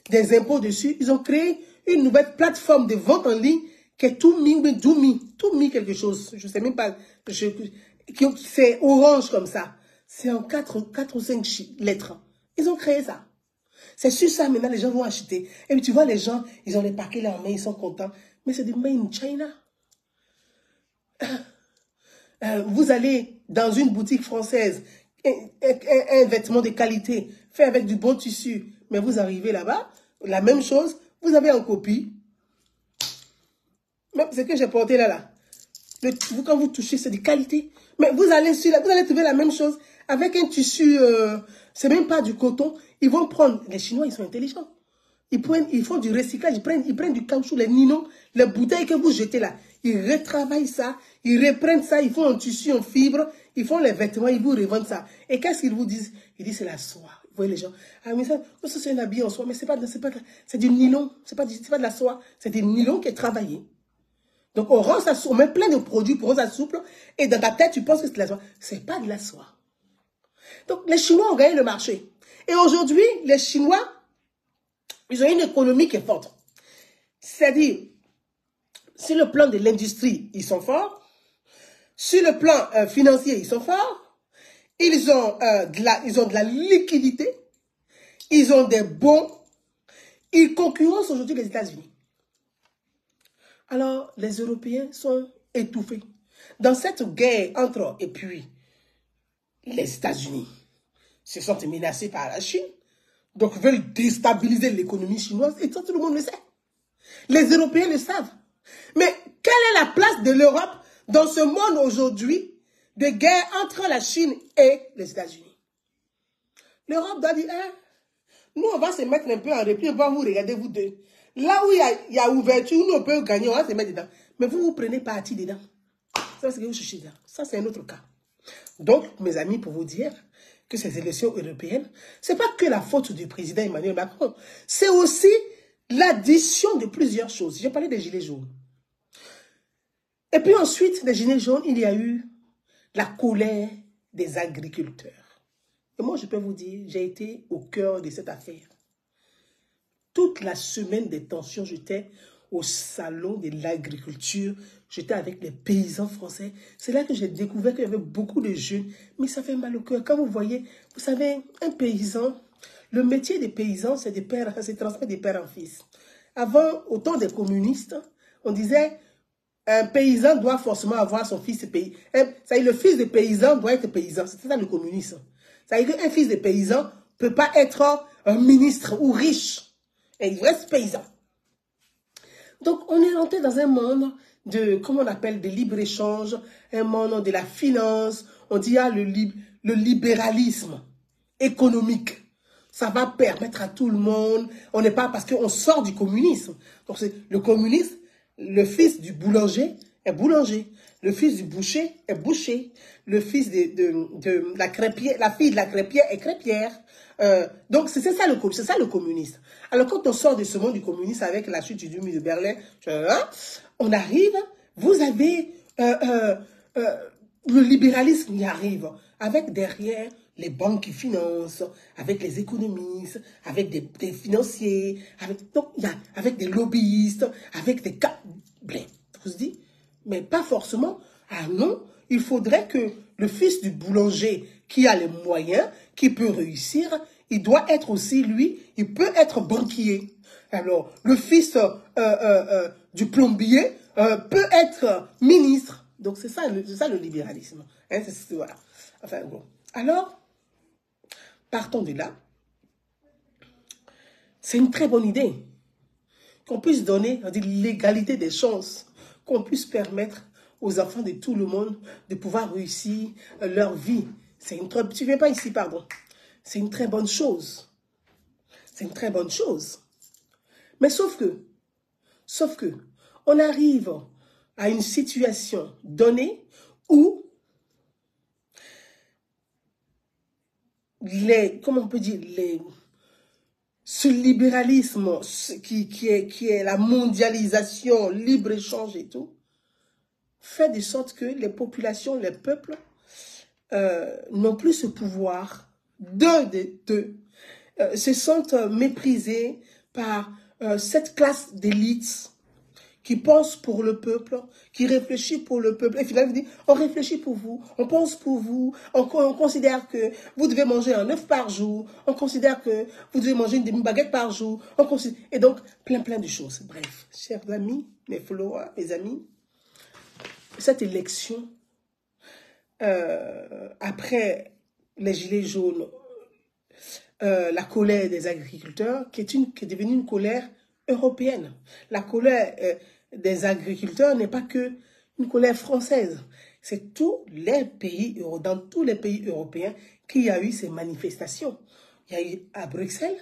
des impôts dessus, ils ont créé une nouvelle plateforme de vente en ligne qui est Doomi quelque chose. Je ne sais même pas. C'est orange comme ça. C'est en 4 ou 5 lettres. Ils ont créé ça. C'est sur ça, maintenant, les gens vont acheter. Et puis, tu vois, les gens, ils ont les paquets là en main, ils sont contents. Mais c'est du made in China. Vous allez dans une boutique française, un vêtement de qualité, fait avec du bon tissu. Mais vous arrivez là-bas, la même chose, vous avez en copie. Même ce que j'ai porté là. Quand vous touchez, c'est de qualité. Mais vous allez trouver la même chose avec un tissu, c'est même pas du coton. Ils vont prendre, les Chinois, ils sont intelligents. Ils font du recyclage, ils prennent du caoutchouc, les nylons, les bouteilles que vous jetez là. Ils retravaillent ça, ils reprennent ça, ils font un tissu en fibre, ils font les vêtements, ils vous revendent ça. Et qu'est-ce qu'ils vous disent? Ils disent c'est la soie. Vous voyez les gens, ah mais ça c'est un habit en soie, mais c'est du nylon, c'est pas de la soie, c'est du nylon qui est travaillé. Donc on rend ça souple, on met plein de produits pour rendre ça souple, et dans ta tête tu penses que c'est de la soie. C'est pas de la soie. Donc les Chinois ont gagné le marché. Et aujourd'hui, les Chinois, ils ont une économie qui est forte. C'est-à-dire, sur le plan de l'industrie, ils sont forts. Sur le plan financier, ils sont forts. Ils ont de la liquidité. Ils ont des bons. Ils concurrencent aujourd'hui les États-Unis. Alors, les Européens sont étouffés. Dans cette guerre entre, et puis, les États-Unis se sont menacés par la Chine, donc veulent déstabiliser l'économie chinoise, et tout le monde le sait. Les Européens le savent. Mais quelle est la place de l'Europe dans ce monde aujourd'hui de guerre entre la Chine et les États-Unis? L'Europe doit dire, hein, nous on va se mettre un peu en repli, on va vous regarder vous deux. Là où il y a ouverture, nous on peut gagner, on va se mettre dedans. Mais vous prenez parti dedans. Ça, c'est ce que vous cherchez dedans. Ça, c'est un autre cas. Donc, mes amis, pour vous dire que ces élections européennes, ce n'est pas que la faute du président Emmanuel Macron. C'est aussi l'addition de plusieurs choses. J'ai parlé des gilets jaunes. Et puis ensuite, des gilets jaunes, il y a eu la colère des agriculteurs. Et moi, je peux vous dire, j'ai été au cœur de cette affaire. Toute la semaine des tensions, j'étais au salon de l'agriculture. J'étais avec les paysans français. C'est là que j'ai découvert qu'il y avait beaucoup de jeunes. Mais ça fait mal au cœur. Quand vous voyez, vous savez, un paysan, le métier des paysans, c'est de transmettre des pères en fils. Avant, au temps des communistes, on disait, un paysan doit forcément avoir son fils paysan. Le fils de paysan doit être paysan. C'est ça le communisme. C'est-à-dire qu'un fils de paysan ne peut pas être un ministre ou riche. Et il reste paysan. Donc, on est rentré dans un monde de, comment on appelle, de libre-échange, un monde de la finance. On dit, le libéralisme économique. Ça va permettre à tout le monde. On n'est pas, parce qu'on sort du communisme. Donc, le communisme, le fils du boulanger est boulanger. Le fils du boucher est boucher. Le fils de la crêpière, la fille de la crêpière est crêpière. Donc, c'est ça le communisme. Alors, quand on sort de ce monde du communisme avec la chute du mur de Berlin, on arrive, vous avez le libéralisme qui arrive, avec derrière les banques qui financent, avec les économistes, avec des financiers, avec des lobbyistes, avec des cas. Vous se dites, mais pas forcément. Ah non, il faudrait que le fils du boulanger qui a les moyens, qui peut réussir, il doit être aussi, lui, il peut être banquier. Alors, le fils du plombier peut être ministre. Donc, c'est ça le libéralisme. Hein, voilà. Enfin, bon. Alors, partons de là. C'est une très bonne idée qu'on puisse donner l'égalité des chances, qu'on puisse permettre aux enfants de tout le monde de pouvoir réussir leur vie. C'est une très... Tu ne viens pas ici, pardon. C'est une très bonne chose. C'est une très bonne chose. Mais sauf que, on arrive à une situation donnée où comment on peut dire, ce libéralisme qui est la mondialisation, libre-échange et tout, fait de sorte que les populations, les peuples n'ont plus ce pouvoir se sentent méprisés par cette classe d'élite qui pense pour le peuple, qui réfléchit pour le peuple. Et finalement, il dit, on réfléchit pour vous, on pense pour vous, on considère que vous devez manger un œuf par jour, on considère que vous devez manger une demi-baguette par jour, et donc plein de choses. Bref, chers amis, mes followers, mes amis, cette élection, après les gilets jaunes, la colère des agriculteurs, qui est devenue une colère européenne. La colère des agriculteurs n'est pas que une colère française. C'est tous les pays, dans tous les pays européens qu'il y a eu ces manifestations. Il y a eu à Bruxelles,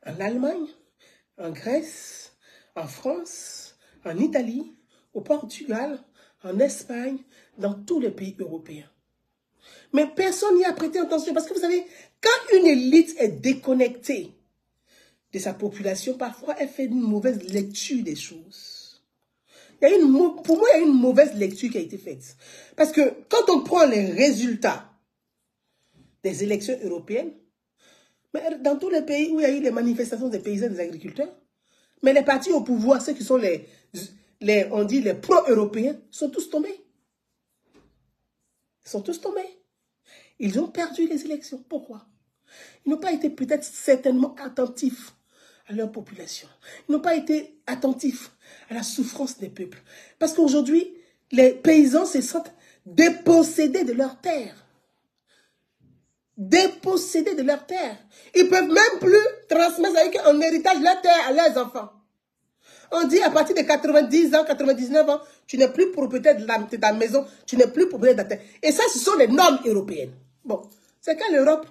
en Allemagne, en Grèce, en France, en Italie, au Portugal, en Espagne, dans tous les pays européens. Mais personne n'y a prêté attention parce que vous savez, quand une élite est déconnectée de sa population, parfois elle fait une mauvaise lecture des choses. Pour moi, il y a une mauvaise lecture qui a été faite. Parce que quand on prend les résultats des élections européennes, mais dans tous les pays où il y a eu les manifestations des paysans et des agriculteurs, Mais les partis au pouvoir, ceux qui sont on dit les pro-européens, sont tous tombés. Ils sont tous tombés. Ils ont perdu les élections. Pourquoi? Ils n'ont pas été peut-être certainement attentifs à leur population. Ils n'ont pas été attentifs à la souffrance des peuples. Parce qu'aujourd'hui, les paysans se sentent dépossédés de leurs terres. Dépossédés de leurs terres. Ils ne peuvent même plus transmettre en héritage leur terre à leurs enfants. On dit à partir de 90 ans, 99 ans, tu n'es plus propriétaire de ta maison, tu n'es plus propriétaire de ta terre. Et ça, ce sont les normes européennes. Bon, c'est qu'en Europe,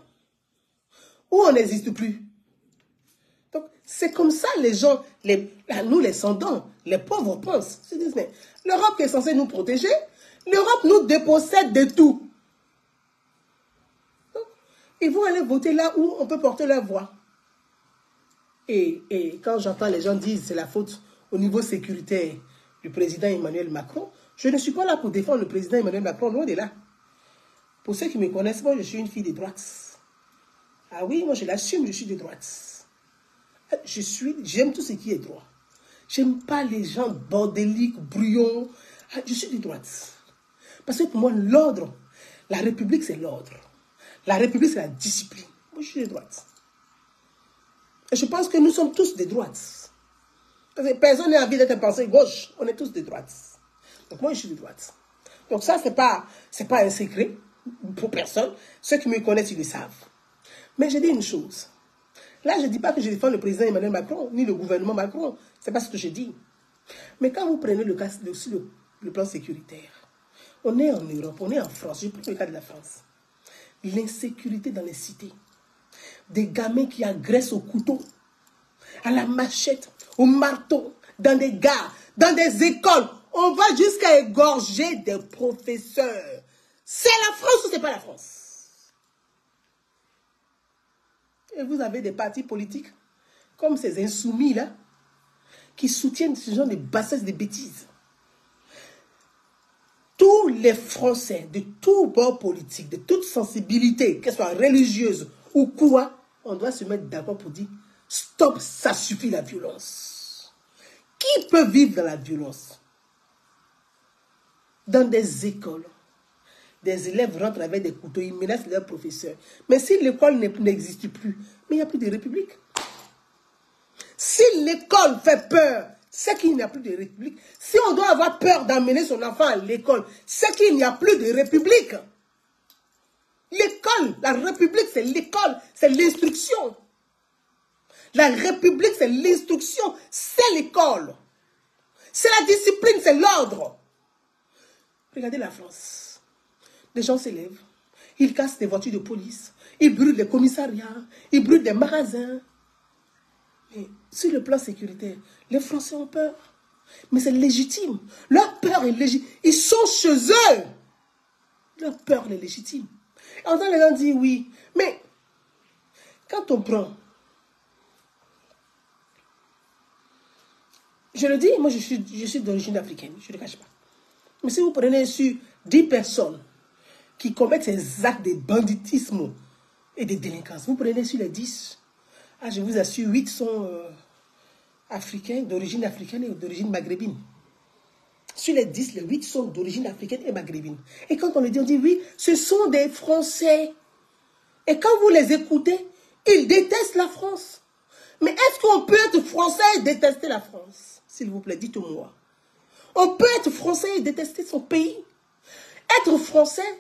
où on n'existe plus. Donc, c'est comme ça les gens, nous les sans-dents, les pauvres pensent. Ils se disent, mais l'Europe qui est censée nous protéger, l'Europe nous dépossède de tout. Donc, ils vont aller voter là où on peut porter leur voix. Et quand j'entends les gens dire c'est la faute au niveau sécuritaire du président Emmanuel Macron, je ne suis pas là pour défendre le président Emmanuel Macron, loin de là. Pour ceux qui me connaissent, moi je suis une fille de droite. Ah oui, moi je l'assume, je suis de droite. J'aime tout ce qui est droit. J'aime pas les gens bordéliques, brouillons. Je suis de droite. Parce que pour moi, l'ordre, la République c'est l'ordre. La République c'est la discipline. Moi je suis de droite. Et je pense que nous sommes tous de droite. Parce que personne n'a envie d'être pensé gauche. On est tous de droite. Donc moi, je suis de droite. Donc ça, c'est pas un secret pour personne. Ceux qui me connaissent, ils le savent. Mais je dis une chose. Là, je ne dis pas que je défends le président Emmanuel Macron, ni le gouvernement Macron. Ce n'est pas ce que je dis. Mais quand vous prenez le cas sur le plan sécuritaire, on est en Europe, on est en France. Je prends le cas de la France. L'insécurité dans les cités. Des gamins qui agressent au couteau, à la machette, au marteau, dans des gares, dans des écoles. On va jusqu'à égorger des professeurs. C'est la France ou c'est pas la France? Et vous avez des partis politiques, comme ces insoumis-là, qui soutiennent ce genre de bassesse, de bêtises. Tous les Français, de tout bord politique, de toute sensibilité, qu'elle soit religieuse ou quoi, on doit se mettre d'accord pour dire stop, ça suffit la violence. Qui peut vivre dans la violence? Dans des écoles, des élèves rentrent avec des couteaux, ils menacent leurs professeurs. Mais si l'école n'existe plus, mais il n'y a plus de république. Si l'école fait peur, c'est qu'il n'y a plus de république. Si on doit avoir peur d'amener son enfant à l'école, c'est qu'il n'y a plus de république. L'école, la République, c'est l'école, c'est l'instruction. La République, c'est l'instruction, c'est l'école. C'est la discipline, c'est l'ordre. Regardez la France. Les gens s'élèvent, ils cassent des voitures de police, ils brûlent des commissariats, ils brûlent des magasins. Mais sur le plan sécuritaire, les Français ont peur. Mais c'est légitime. Leur peur est légitime. Ils sont chez eux. Leur peur est légitime. Et on entend les gens dire oui. Mais quand on prend... Je le dis, moi je suis d'origine africaine, je ne le cache pas. Mais si vous prenez sur 10 personnes qui commettent ces actes de banditisme et de délinquance, vous prenez sur les 10, je vous assure, 8 sont africains, d'origine africaine et d'origine maghrébine. Sur les 10, les 8 sont d'origine africaine et maghrébine. Et quand on dit oui, ce sont des Français. Et quand vous les écoutez, ils détestent la France. Mais est-ce qu'on peut être français et détester la France? S'il vous plaît, dites-moi. On peut être français et détester son pays. Être français,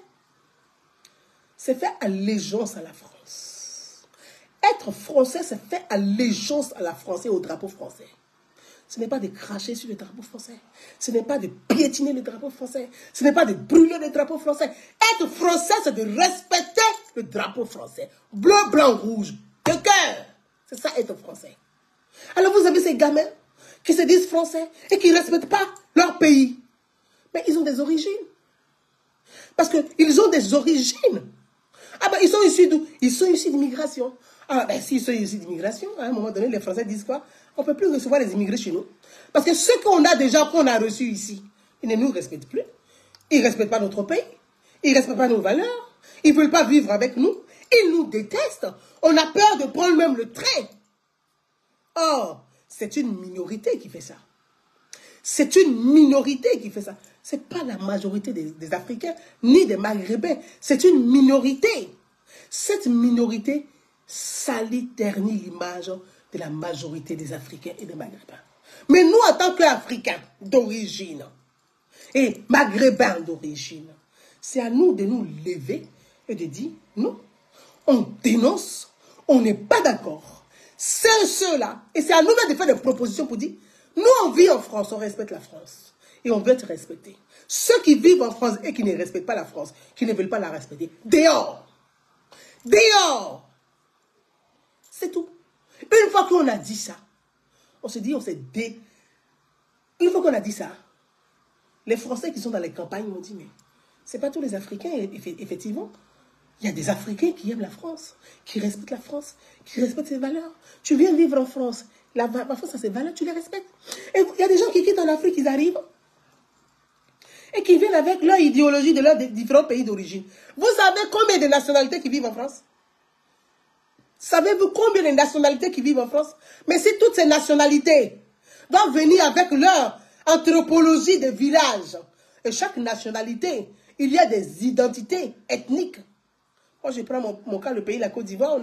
c'est faire allégeance à la France. Être français, c'est faire allégeance à la France et au drapeau français. Ce n'est pas de cracher sur le drapeau français. Ce n'est pas de piétiner le drapeau français. Ce n'est pas de brûler le drapeau français. Être français, c'est de respecter le drapeau français. Bleu, blanc, rouge. De cœur. C'est ça, être français. Alors vous avez ces gamins qui se disent français et qui ne respectent pas leur pays. Mais ils ont des origines. Parce qu'ils ont des origines. Ah ben, ils sont issus d'où? Ils sont issus d'immigration. Ah ben, s'ils sont issus d'immigration, à un moment donné, les Français disent quoi? On ne peut plus recevoir les immigrés chez nous. Parce que ceux qu'on a déjà, qu'on a reçus ici, ils ne nous respectent plus. Ils ne respectent pas notre pays. Ils ne respectent pas nos valeurs. Ils ne veulent pas vivre avec nous. Ils nous détestent. On a peur de prendre même le train. Or, c'est une minorité qui fait ça. C'est une minorité qui fait ça. Ce n'est pas la majorité des Africains, ni des Maghrébins. C'est une minorité. Cette minorité salit, ternit l'image de la majorité des Africains et des Maghrébins. Mais nous, en tant qu'Africains d'origine et Maghrébins d'origine, c'est à nous de nous lever et de dire, non, on dénonce, on n'est pas d'accord. C'est ceux-là. Et c'est à nous de faire des propositions pour dire, nous, on vit en France, on respecte la France. Et on veut être respecté. Ceux qui vivent en France et qui ne respectent pas la France, qui ne veulent pas la respecter, dehors. Dehors. C'est tout. Une fois qu'on a dit ça, on se dit, Une fois qu'on a dit ça, les Français qui sont dans les campagnes m'ont dit, mais ce n'est pas tous les Africains, effectivement. Il y a des Africains qui aiment la France, qui respectent la France, qui respectent ses valeurs. Tu viens vivre en France, la France a ses valeurs, tu les respectes. Et il y a des gens qui quittent en Afrique, ils arrivent, et qui viennent avec leur idéologie de leurs différents pays d'origine. Vous savez combien de nationalités qui vivent en France? Savez-vous combien de nationalités qui vivent en France? Mais si toutes ces nationalités doivent venir avec leur anthropologie de village, et chaque nationalité, il y a des identités ethniques. Moi, je prends mon cas, le pays, la Côte d'Ivoire,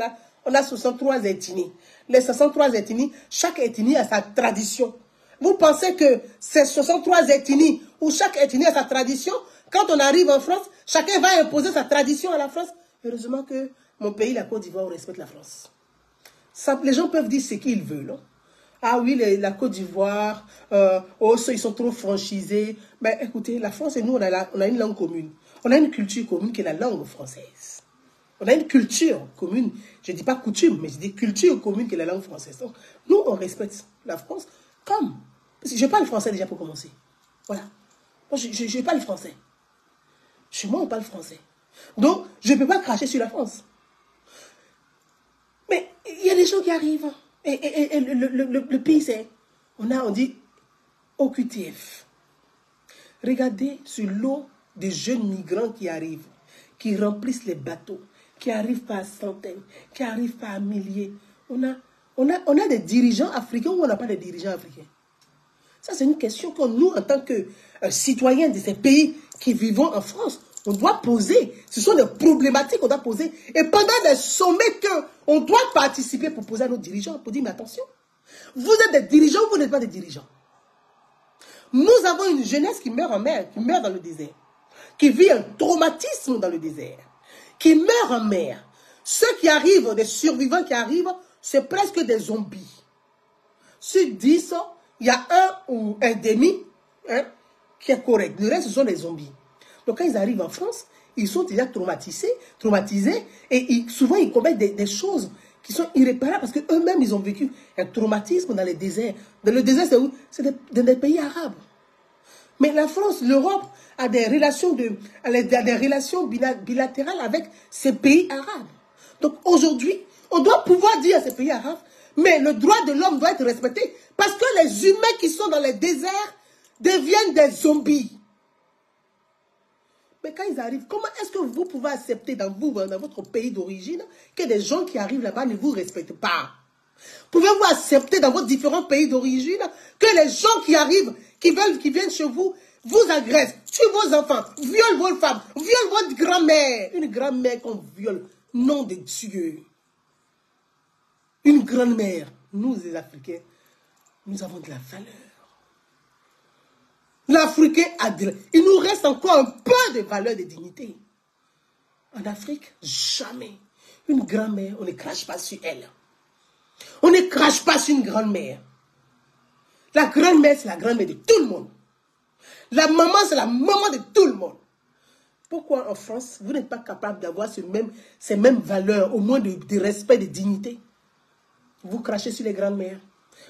on a 63 ethnies. Les 63 ethnies, chaque ethnie a sa tradition. Vous pensez que ces 63 ethnies, où chaque ethnie a sa tradition, quand on arrive en France, chacun va imposer sa tradition à la France? Heureusement que mon pays, la Côte d'Ivoire, respecte la France. Ça, les gens peuvent dire ce qu'ils veulent. Hein. Ah oui, la Côte d'Ivoire, ils sont trop franchisés. Mais écoutez, la France et nous, on a une langue commune. On a une culture commune qui est la langue française. On a une culture commune. Je ne dis pas coutume, mais je dis culture commune qui est la langue française. Donc, nous, on respecte la France comme... Je parle français déjà pour commencer. Voilà. Moi, je parle français. Chez moi, on parle français. Donc, je ne peux pas cracher sur la France. Mais il y a des gens qui arrivent. Et le pays, c'est... On dit OQTF. Regardez sur l'eau des jeunes migrants qui arrivent, qui remplissent les bateaux, qui n'arrivent pas à centaines, qui n'arrivent pas à milliers. On a des dirigeants africains ou on n'a pas de dirigeants africains? Ça, c'est une question que nous, en tant que citoyens de ces pays qui vivons en France, on doit poser. Ce sont des problématiques qu'on doit poser. Et pendant des sommets qu'on doit participer pour poser à nos dirigeants, pour dire, mais attention, vous êtes des dirigeants ou vous n'êtes pas des dirigeants? Nous avons une jeunesse qui meurt en mer, qui meurt dans le désert, qui vit un traumatisme dans le désert, qui meurt en mer. Ceux qui arrivent, des survivants qui arrivent, c'est presque des zombies. Sur 10, il y a un ou un demi qui est correct. Le reste, ce sont des zombies. Donc quand ils arrivent en France, ils sont déjà traumatisés et souvent ils commettent des choses qui sont irréparables parce qu'eux-mêmes, ils ont vécu un traumatisme dans les déserts. Dans le désert, c'est où? C'est dans des pays arabes. Mais la France, l'Europe a des relations, bilatérales avec ces pays arabes. Donc aujourd'hui, on doit pouvoir dire à ces pays arabes, mais le droit de l'homme doit être respecté parce que les humains qui sont dans les déserts deviennent des zombies. Mais quand ils arrivent, comment est-ce que vous pouvez accepter dans votre pays d'origine, que des gens qui arrivent là-bas ne vous respectent pas? Pouvez-vous accepter dans vos différents pays d'origine que les gens qui arrivent, qui viennent chez vous, vous agressent, tuent vos enfants, violent vos femmes, violent votre grand-mère? Une grand-mère qu'on viole, nom de Dieu. Une grand-mère. Nous, les Africains, nous avons de la valeur. L'Africain a il nous reste encore un peu de valeur, de dignité. En Afrique, jamais. Une grand-mère, on ne crache pas sur elle. On ne crache pas sur une grand-mère. La grand-mère, c'est la grand-mère de tout le monde. La maman, c'est la maman de tout le monde. Pourquoi en France, vous n'êtes pas capable d'avoir ces mêmes valeurs, au moins de respect, de dignité? Vous crachez sur les grandes-mères.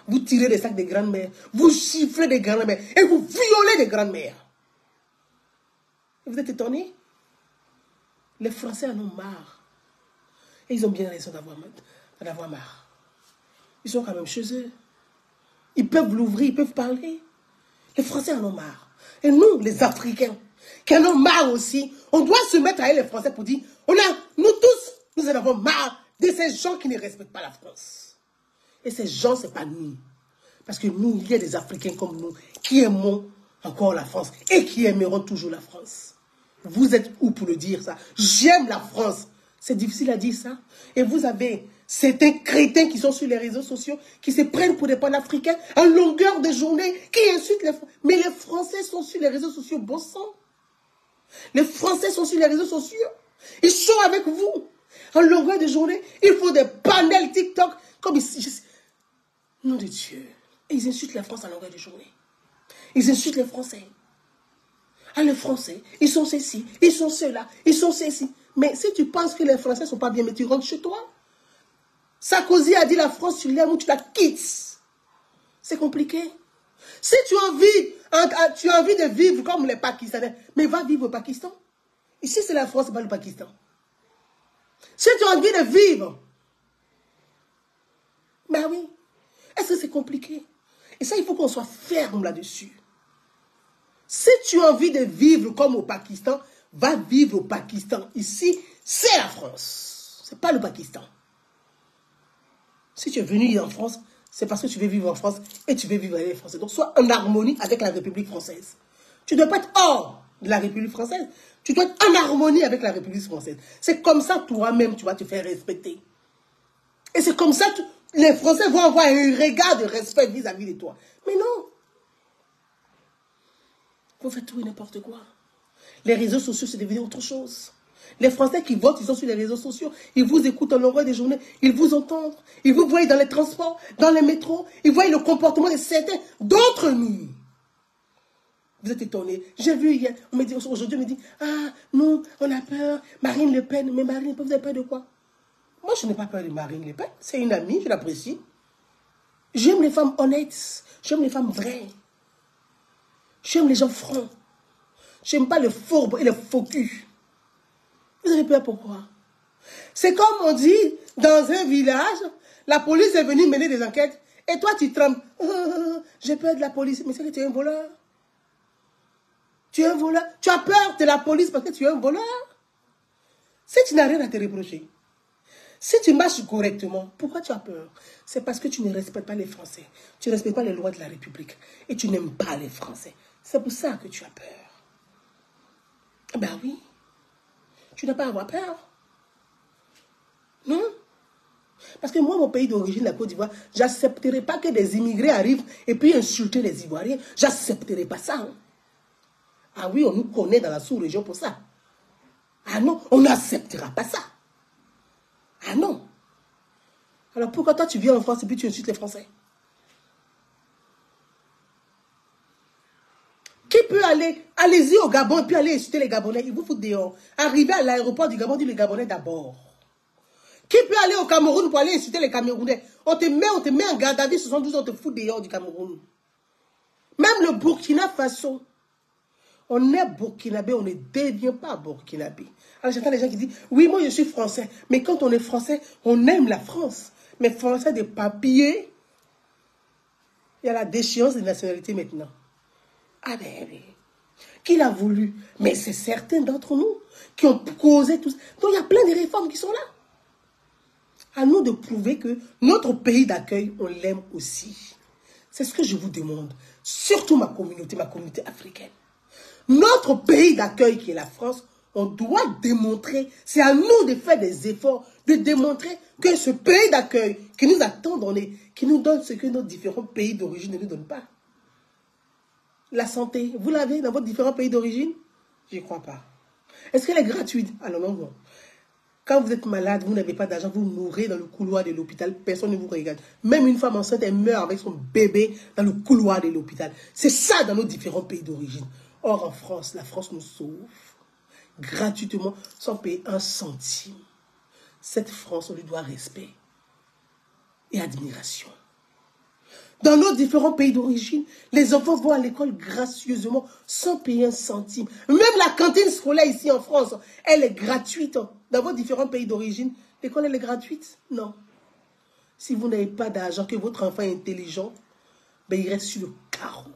Vous tirez des sacs des grandes-mères. Vous chiffrez des grandes-mères. Et vous violez des grandes-mères. Vous êtes étonnés? Les Français en ont marre. Et ils ont bien raison d'en avoir marre. Ils sont quand même chez eux. Ils peuvent l'ouvrir, ils peuvent parler. Les Français en ont marre. Et nous, les Africains, qui en ont marre aussi, on doit se mettre à les Français pour dire, nous tous, nous en avons marre de ces gens qui ne respectent pas la France. Et ces gens, ce n'est pas nous. Parce que nous, il y a des Africains comme nous qui aimons encore la France et qui aimeront toujours la France. Vous êtes où pour le dire ça? J'aime la France. C'est difficile à dire ça. Et vous avez certains crétins qui sont sur les réseaux sociaux, qui se prennent pour des panafricains en longueur de journée, qui insultent les Français. Mais les Français sont sur les réseaux sociaux, bon sang. Les Français sont sur les réseaux sociaux. Ils sont avec vous. En longueur de journée, il faut des panels TikTok. Comme ici. Nom de Dieu. Et ils insultent la France en longueur de journée. Ils insultent les Français. Ah, les Français, ils sont ceci, ils sont ceux-là, ils sont ceci. Mais si tu penses que les Français ne sont pas bien, mais tu rentres chez toi. Sarkozy a dit la France, tu l'aimes ou tu la quittes. C'est compliqué. Si tu as envie de vivre comme les Pakistanais, mais va vivre au Pakistan. Ici, c'est la France, c'est pas le Pakistan. Si tu as envie de vivre, ben oui. Est-ce que c'est compliqué? Et ça, il faut qu'on soit ferme là-dessus. Si tu as envie de vivre comme au Pakistan, va vivre au Pakistan. Ici, c'est la France. Ce n'est pas le Pakistan. Si tu es venu en France, c'est parce que tu veux vivre en France et tu veux vivre avec les Français. Donc, sois en harmonie avec la République française. Tu ne dois pas être hors de la République française. Tu dois être en harmonie avec la République française. C'est comme ça, toi-même, tu vas te faire respecter. Et c'est comme ça que les Français vont avoir un regard de respect vis-à-vis de toi. Mais non. Vous faites tout et n'importe quoi. Les réseaux sociaux, c'est devenu autre chose. Les Français qui votent, ils sont sur les réseaux sociaux. Ils vous écoutent en longueur des journées. Ils vous entendent. Ils vous voient dans les transports, dans les métros. Ils voient le comportement de certains d'entre nous. Vous êtes étonnés. J'ai vu hier, aujourd'hui, on me dit, ah, nous, on a peur. Marine Le Pen. Mais Marine Le Pen, vous avez peur de quoi? Moi, je n'ai pas peur de Marine Le Pen. C'est une amie, je l'apprécie. J'aime les femmes honnêtes. J'aime les femmes vraies. J'aime les gens francs. J'aime pas les fourbes et les faux culs. Vous avez peur pourquoi? C'est comme on dit, dans un village, la police est venue mener des enquêtes, et toi tu trembles. J'ai peur de la police. Mais c'est que tu es un voleur. Tu es un voleur. Tu as peur de la police parce que tu es un voleur. Si tu n'as rien à te reprocher, si tu marches correctement, pourquoi tu as peur? C'est parce que tu ne respectes pas les Français. Tu ne respectes pas les lois de la République. Et tu n'aimes pas les Français. C'est pour ça que tu as peur. Ben oui. Tu n'as pas à avoir peur. Non. Parce que moi, mon pays d'origine, la Côte d'Ivoire, j'accepterai pas que des immigrés arrivent et puis insulter les Ivoiriens. J'accepterai pas ça. Hein. Ah oui, on nous connaît dans la sous-région pour ça. Ah non, on n'acceptera pas ça. Ah non. Alors pourquoi toi tu viens en France et puis tu insultes les Français? Qui peut aller? Allez-y au Gabon et puis aller insulter les Gabonais. Ils vous foutent dehors. Arrivez à l'aéroport du Gabon, dit les Gabonais d'abord. Qui peut aller au Cameroun pour aller insulter les Camerounais? On te met en garde à vue 72 ans, on te fout dehors du Cameroun. Même le Burkina Faso. On est burkinabé, on ne devient pas burkinabé. Alors j'entends les gens qui disent, oui, moi je suis français. Mais quand on est français, on aime la France. Mais français de papier, il y a la déchéance de nationalité maintenant. Ah ben oui. Qui l'a voulu? Mais c'est certains d'entre nous qui ont causé tout ça. Donc il y a plein de réformes qui sont là. À nous de prouver que notre pays d'accueil, on l'aime aussi. C'est ce que je vous demande. Surtout ma communauté africaine. Notre pays d'accueil qui est la France, on doit démontrer, c'est à nous de faire des efforts, de démontrer que ce pays d'accueil qui nous a tant donné, qui nous donne ce que nos différents pays d'origine ne nous donnent pas. La santé, vous l'avez dans votre différents pays d'origine? Je ne crois pas. Est-ce qu'elle est gratuite? Alors non, non. Quand vous êtes malade, vous n'avez pas d'argent, vous mourrez dans le couloir de l'hôpital, personne ne vous regarde. Même une femme enceinte, elle meurt avec son bébé dans le couloir de l'hôpital. C'est ça dans nos différents pays d'origine. Or, en France, la France nous sauve gratuitement, sans payer un centime. Cette France, on lui doit respect et admiration. Dans nos différents pays d'origine, les enfants vont à l'école gracieusement, sans payer un centime. Même la cantine scolaire ici en France, elle est gratuite. Dans vos différents pays d'origine, l'école, elle est gratuite? Non. Si vous n'avez pas d'argent, que votre enfant est intelligent, ben, il reste sur le carreau.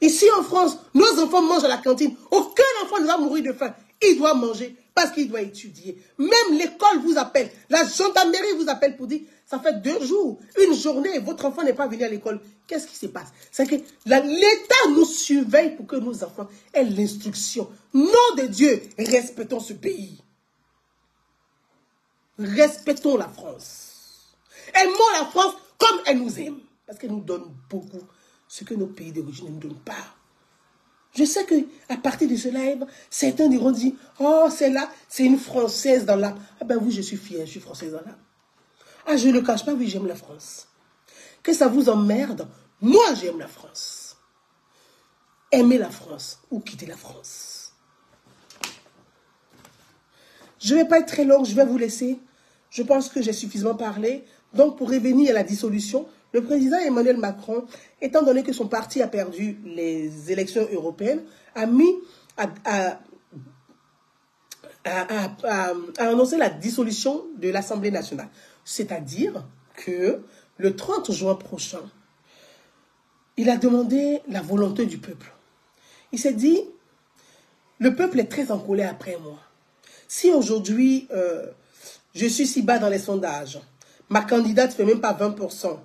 Ici en France, nos enfants mangent à la cantine. Aucun enfant ne va mourir de faim. Il doit manger parce qu'il doit étudier. Même l'école vous appelle, la gendarmerie vous appelle pour dire, ça fait 2 jours, une journée, votre enfant n'est pas venu à l'école. Qu'est-ce qui se passe? C'est que l'État nous surveille pour que nos enfants aient l'instruction. Nom de Dieu, respectons ce pays. Respectons la France. Aimons la France comme elle nous aime. Parce qu'elle nous donne beaucoup, ce que nos pays d'origine ne nous donnent pas. Je sais qu'à partir de ce live, certains diront dire, oh, c'est là, c'est une Française dans l'âme. Ah ben oui, je suis fière, je suis Française dans l'âme. Ah, je ne le cache pas, oui, j'aime la France. Que ça vous emmerde, moi j'aime la France. Aimez la France ou quittez la France. Je ne vais pas être très longue, je vais vous laisser. Je pense que j'ai suffisamment parlé. Donc, pour revenir à la dissolution, le président Emmanuel Macron, étant donné que son parti a perdu les élections européennes, a annoncé la dissolution de l'Assemblée nationale. C'est-à-dire que le 30 juin prochain, il a demandé la volonté du peuple. Il s'est dit, le peuple est très en colère après moi. Si aujourd'hui, je suis si bas dans les sondages, ma candidate ne fait même pas 20%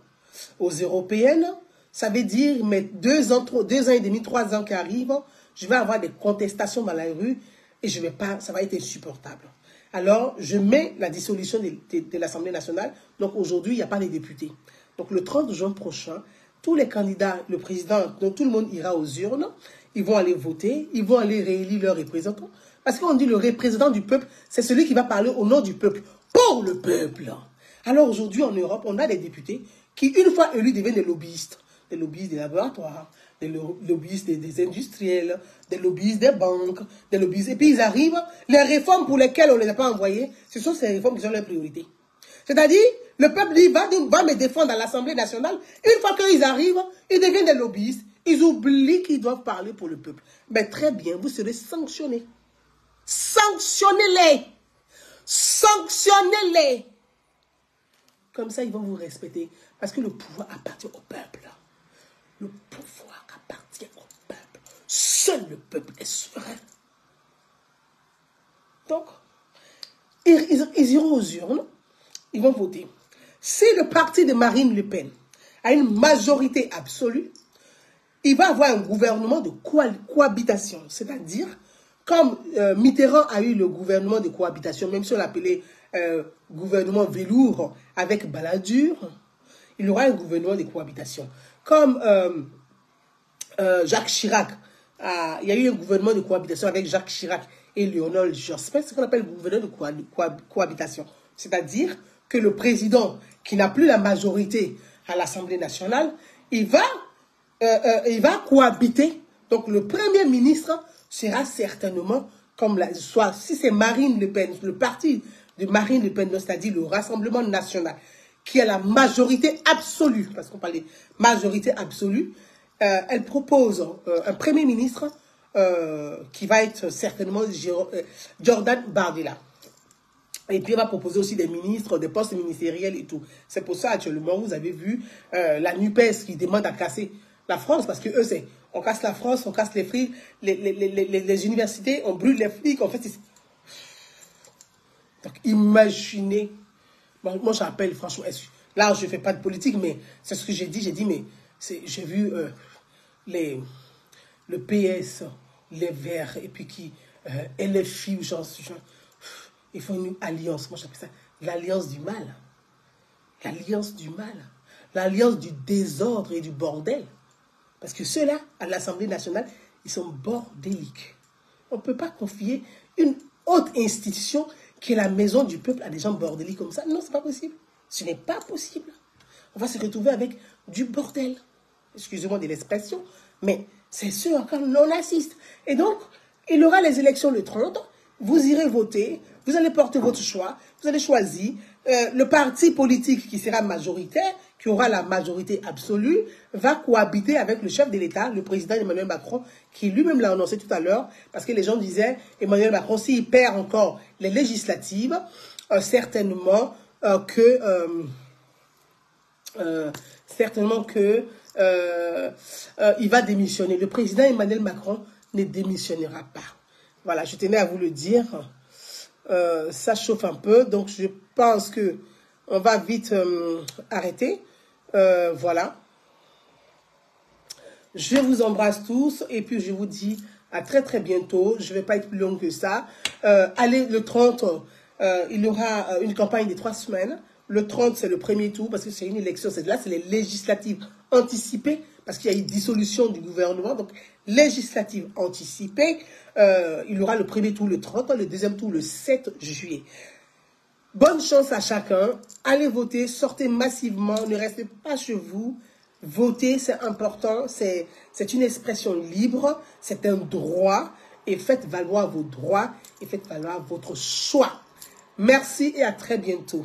aux européennes, ça veut dire, mais 2 ans et demi, 3 ans qui arrivent, je vais avoir des contestations dans la rue et je vais pas, ça va être insupportable. Alors, je mets la dissolution de l'Assemblée nationale. Donc, aujourd'hui, il n'y a pas de députés. Donc, le 30 juin prochain, tous les candidats, le président, donc tout le monde ira aux urnes. Ils vont aller voter. Ils vont aller réélire leurs représentants. Parce qu'on dit le représentant du peuple, c'est celui qui va parler au nom du peuple, pour le peuple. Alors, aujourd'hui, en Europe, on a des députés qui, une fois élus, deviennent des lobbyistes des laboratoires, des lobbyistes des industriels, des lobbyistes des banques, des lobbyistes. Et puis ils arrivent, les réformes pour lesquelles on ne les a pas envoyés, ce sont ces réformes qui sont leurs priorités. C'est-à-dire, le peuple dit, va me défendre à l'Assemblée nationale. Une fois qu'ils arrivent, ils deviennent des lobbyistes. Ils oublient qu'ils doivent parler pour le peuple. Mais très bien, vous serez sanctionnés. Sanctionnez-les. Sanctionnez-les. Comme ça, ils vont vous respecter. Parce que le pouvoir appartient au peuple. Le pouvoir appartient au peuple. Seul le peuple est souverain. Donc, ils iront aux urnes. Ils vont voter. Si le parti de Marine Le Pen a une majorité absolue, il va avoir un gouvernement de cohabitation. C'est-à-dire, comme Mitterrand a eu le gouvernement de cohabitation, même si on l'appelait gouvernement velours avec Balladur, il y aura un gouvernement de cohabitation. Comme Jacques Chirac, il y a eu un gouvernement de cohabitation avec Jacques Chirac et Léopold Jospin, ce qu'on appelle le gouvernement de cohabitation. C'est-à-dire que le président, qui n'a plus la majorité à l'Assemblée nationale, il va cohabiter. Donc le premier ministre sera certainement, soit si c'est Marine Le Pen, le parti de Marine Le Pen, c'est-à-dire le Rassemblement national, qui a la majorité absolue, parce qu'on parle de majorité absolue, elle propose un premier ministre qui va être certainement Jordan Bardella. Et puis elle va proposer aussi des ministres, des postes ministériels et tout. C'est pour ça actuellement, vous avez vu la NUPES qui demande à casser la France, parce que eux, c'est on casse la France, on casse les frics, les universités, on brûle les flics, en fait, donc imaginez. Moi, j'appelle, franchement, là, je ne fais pas de politique, mais c'est ce que j'ai dit. J'ai dit, mais j'ai vu le PS, les Verts, et puis LFI, ils font une alliance. Moi, j'appelle ça l'alliance du mal. L'alliance du mal. L'alliance du désordre et du bordel. Parce que ceux-là, à l'Assemblée nationale, ils sont bordéliques. On ne peut pas confier une haute institution qui est la maison du peuple à des gens bordéliques comme ça. Non, ce n'est pas possible. Ce n'est pas possible. On va se retrouver avec du bordel. Excusez-moi de l'expression, mais c'est ce à quoi l'on assiste. Et donc, il y aura les élections le 30. Vous irez voter. Vous allez porter votre choix. Vous allez choisir le parti politique qui sera majoritaire, qui aura la majorité absolue, va cohabiter avec le chef de l'État, le président Emmanuel Macron, qui lui-même l'a annoncé tout à l'heure, parce que les gens disaient, Emmanuel Macron, s'il perd encore les législatives, certainement il va démissionner. Le président Emmanuel Macron ne démissionnera pas. Voilà, je tenais à vous le dire. ça chauffe un peu, donc je pense que on va vite arrêter. Voilà. Je vous embrasse tous et puis je vous dis à très très bientôt. Je ne vais pas être plus long que ça. Allez, le 30, il y aura une campagne de 3 semaines. Le 30, c'est le premier tour parce que c'est une élection. Là, c'est les législatives anticipées parce qu'il y a eu dissolution du gouvernement. Donc, législatives anticipées. Il y aura le premier tour le 30, le deuxième tour le 7 juillet. Bonne chance à chacun. Allez voter, sortez massivement, ne restez pas chez vous. Voter, c'est important, c'est une expression libre, c'est un droit. Et faites valoir vos droits et faites valoir votre choix. Merci et à très bientôt.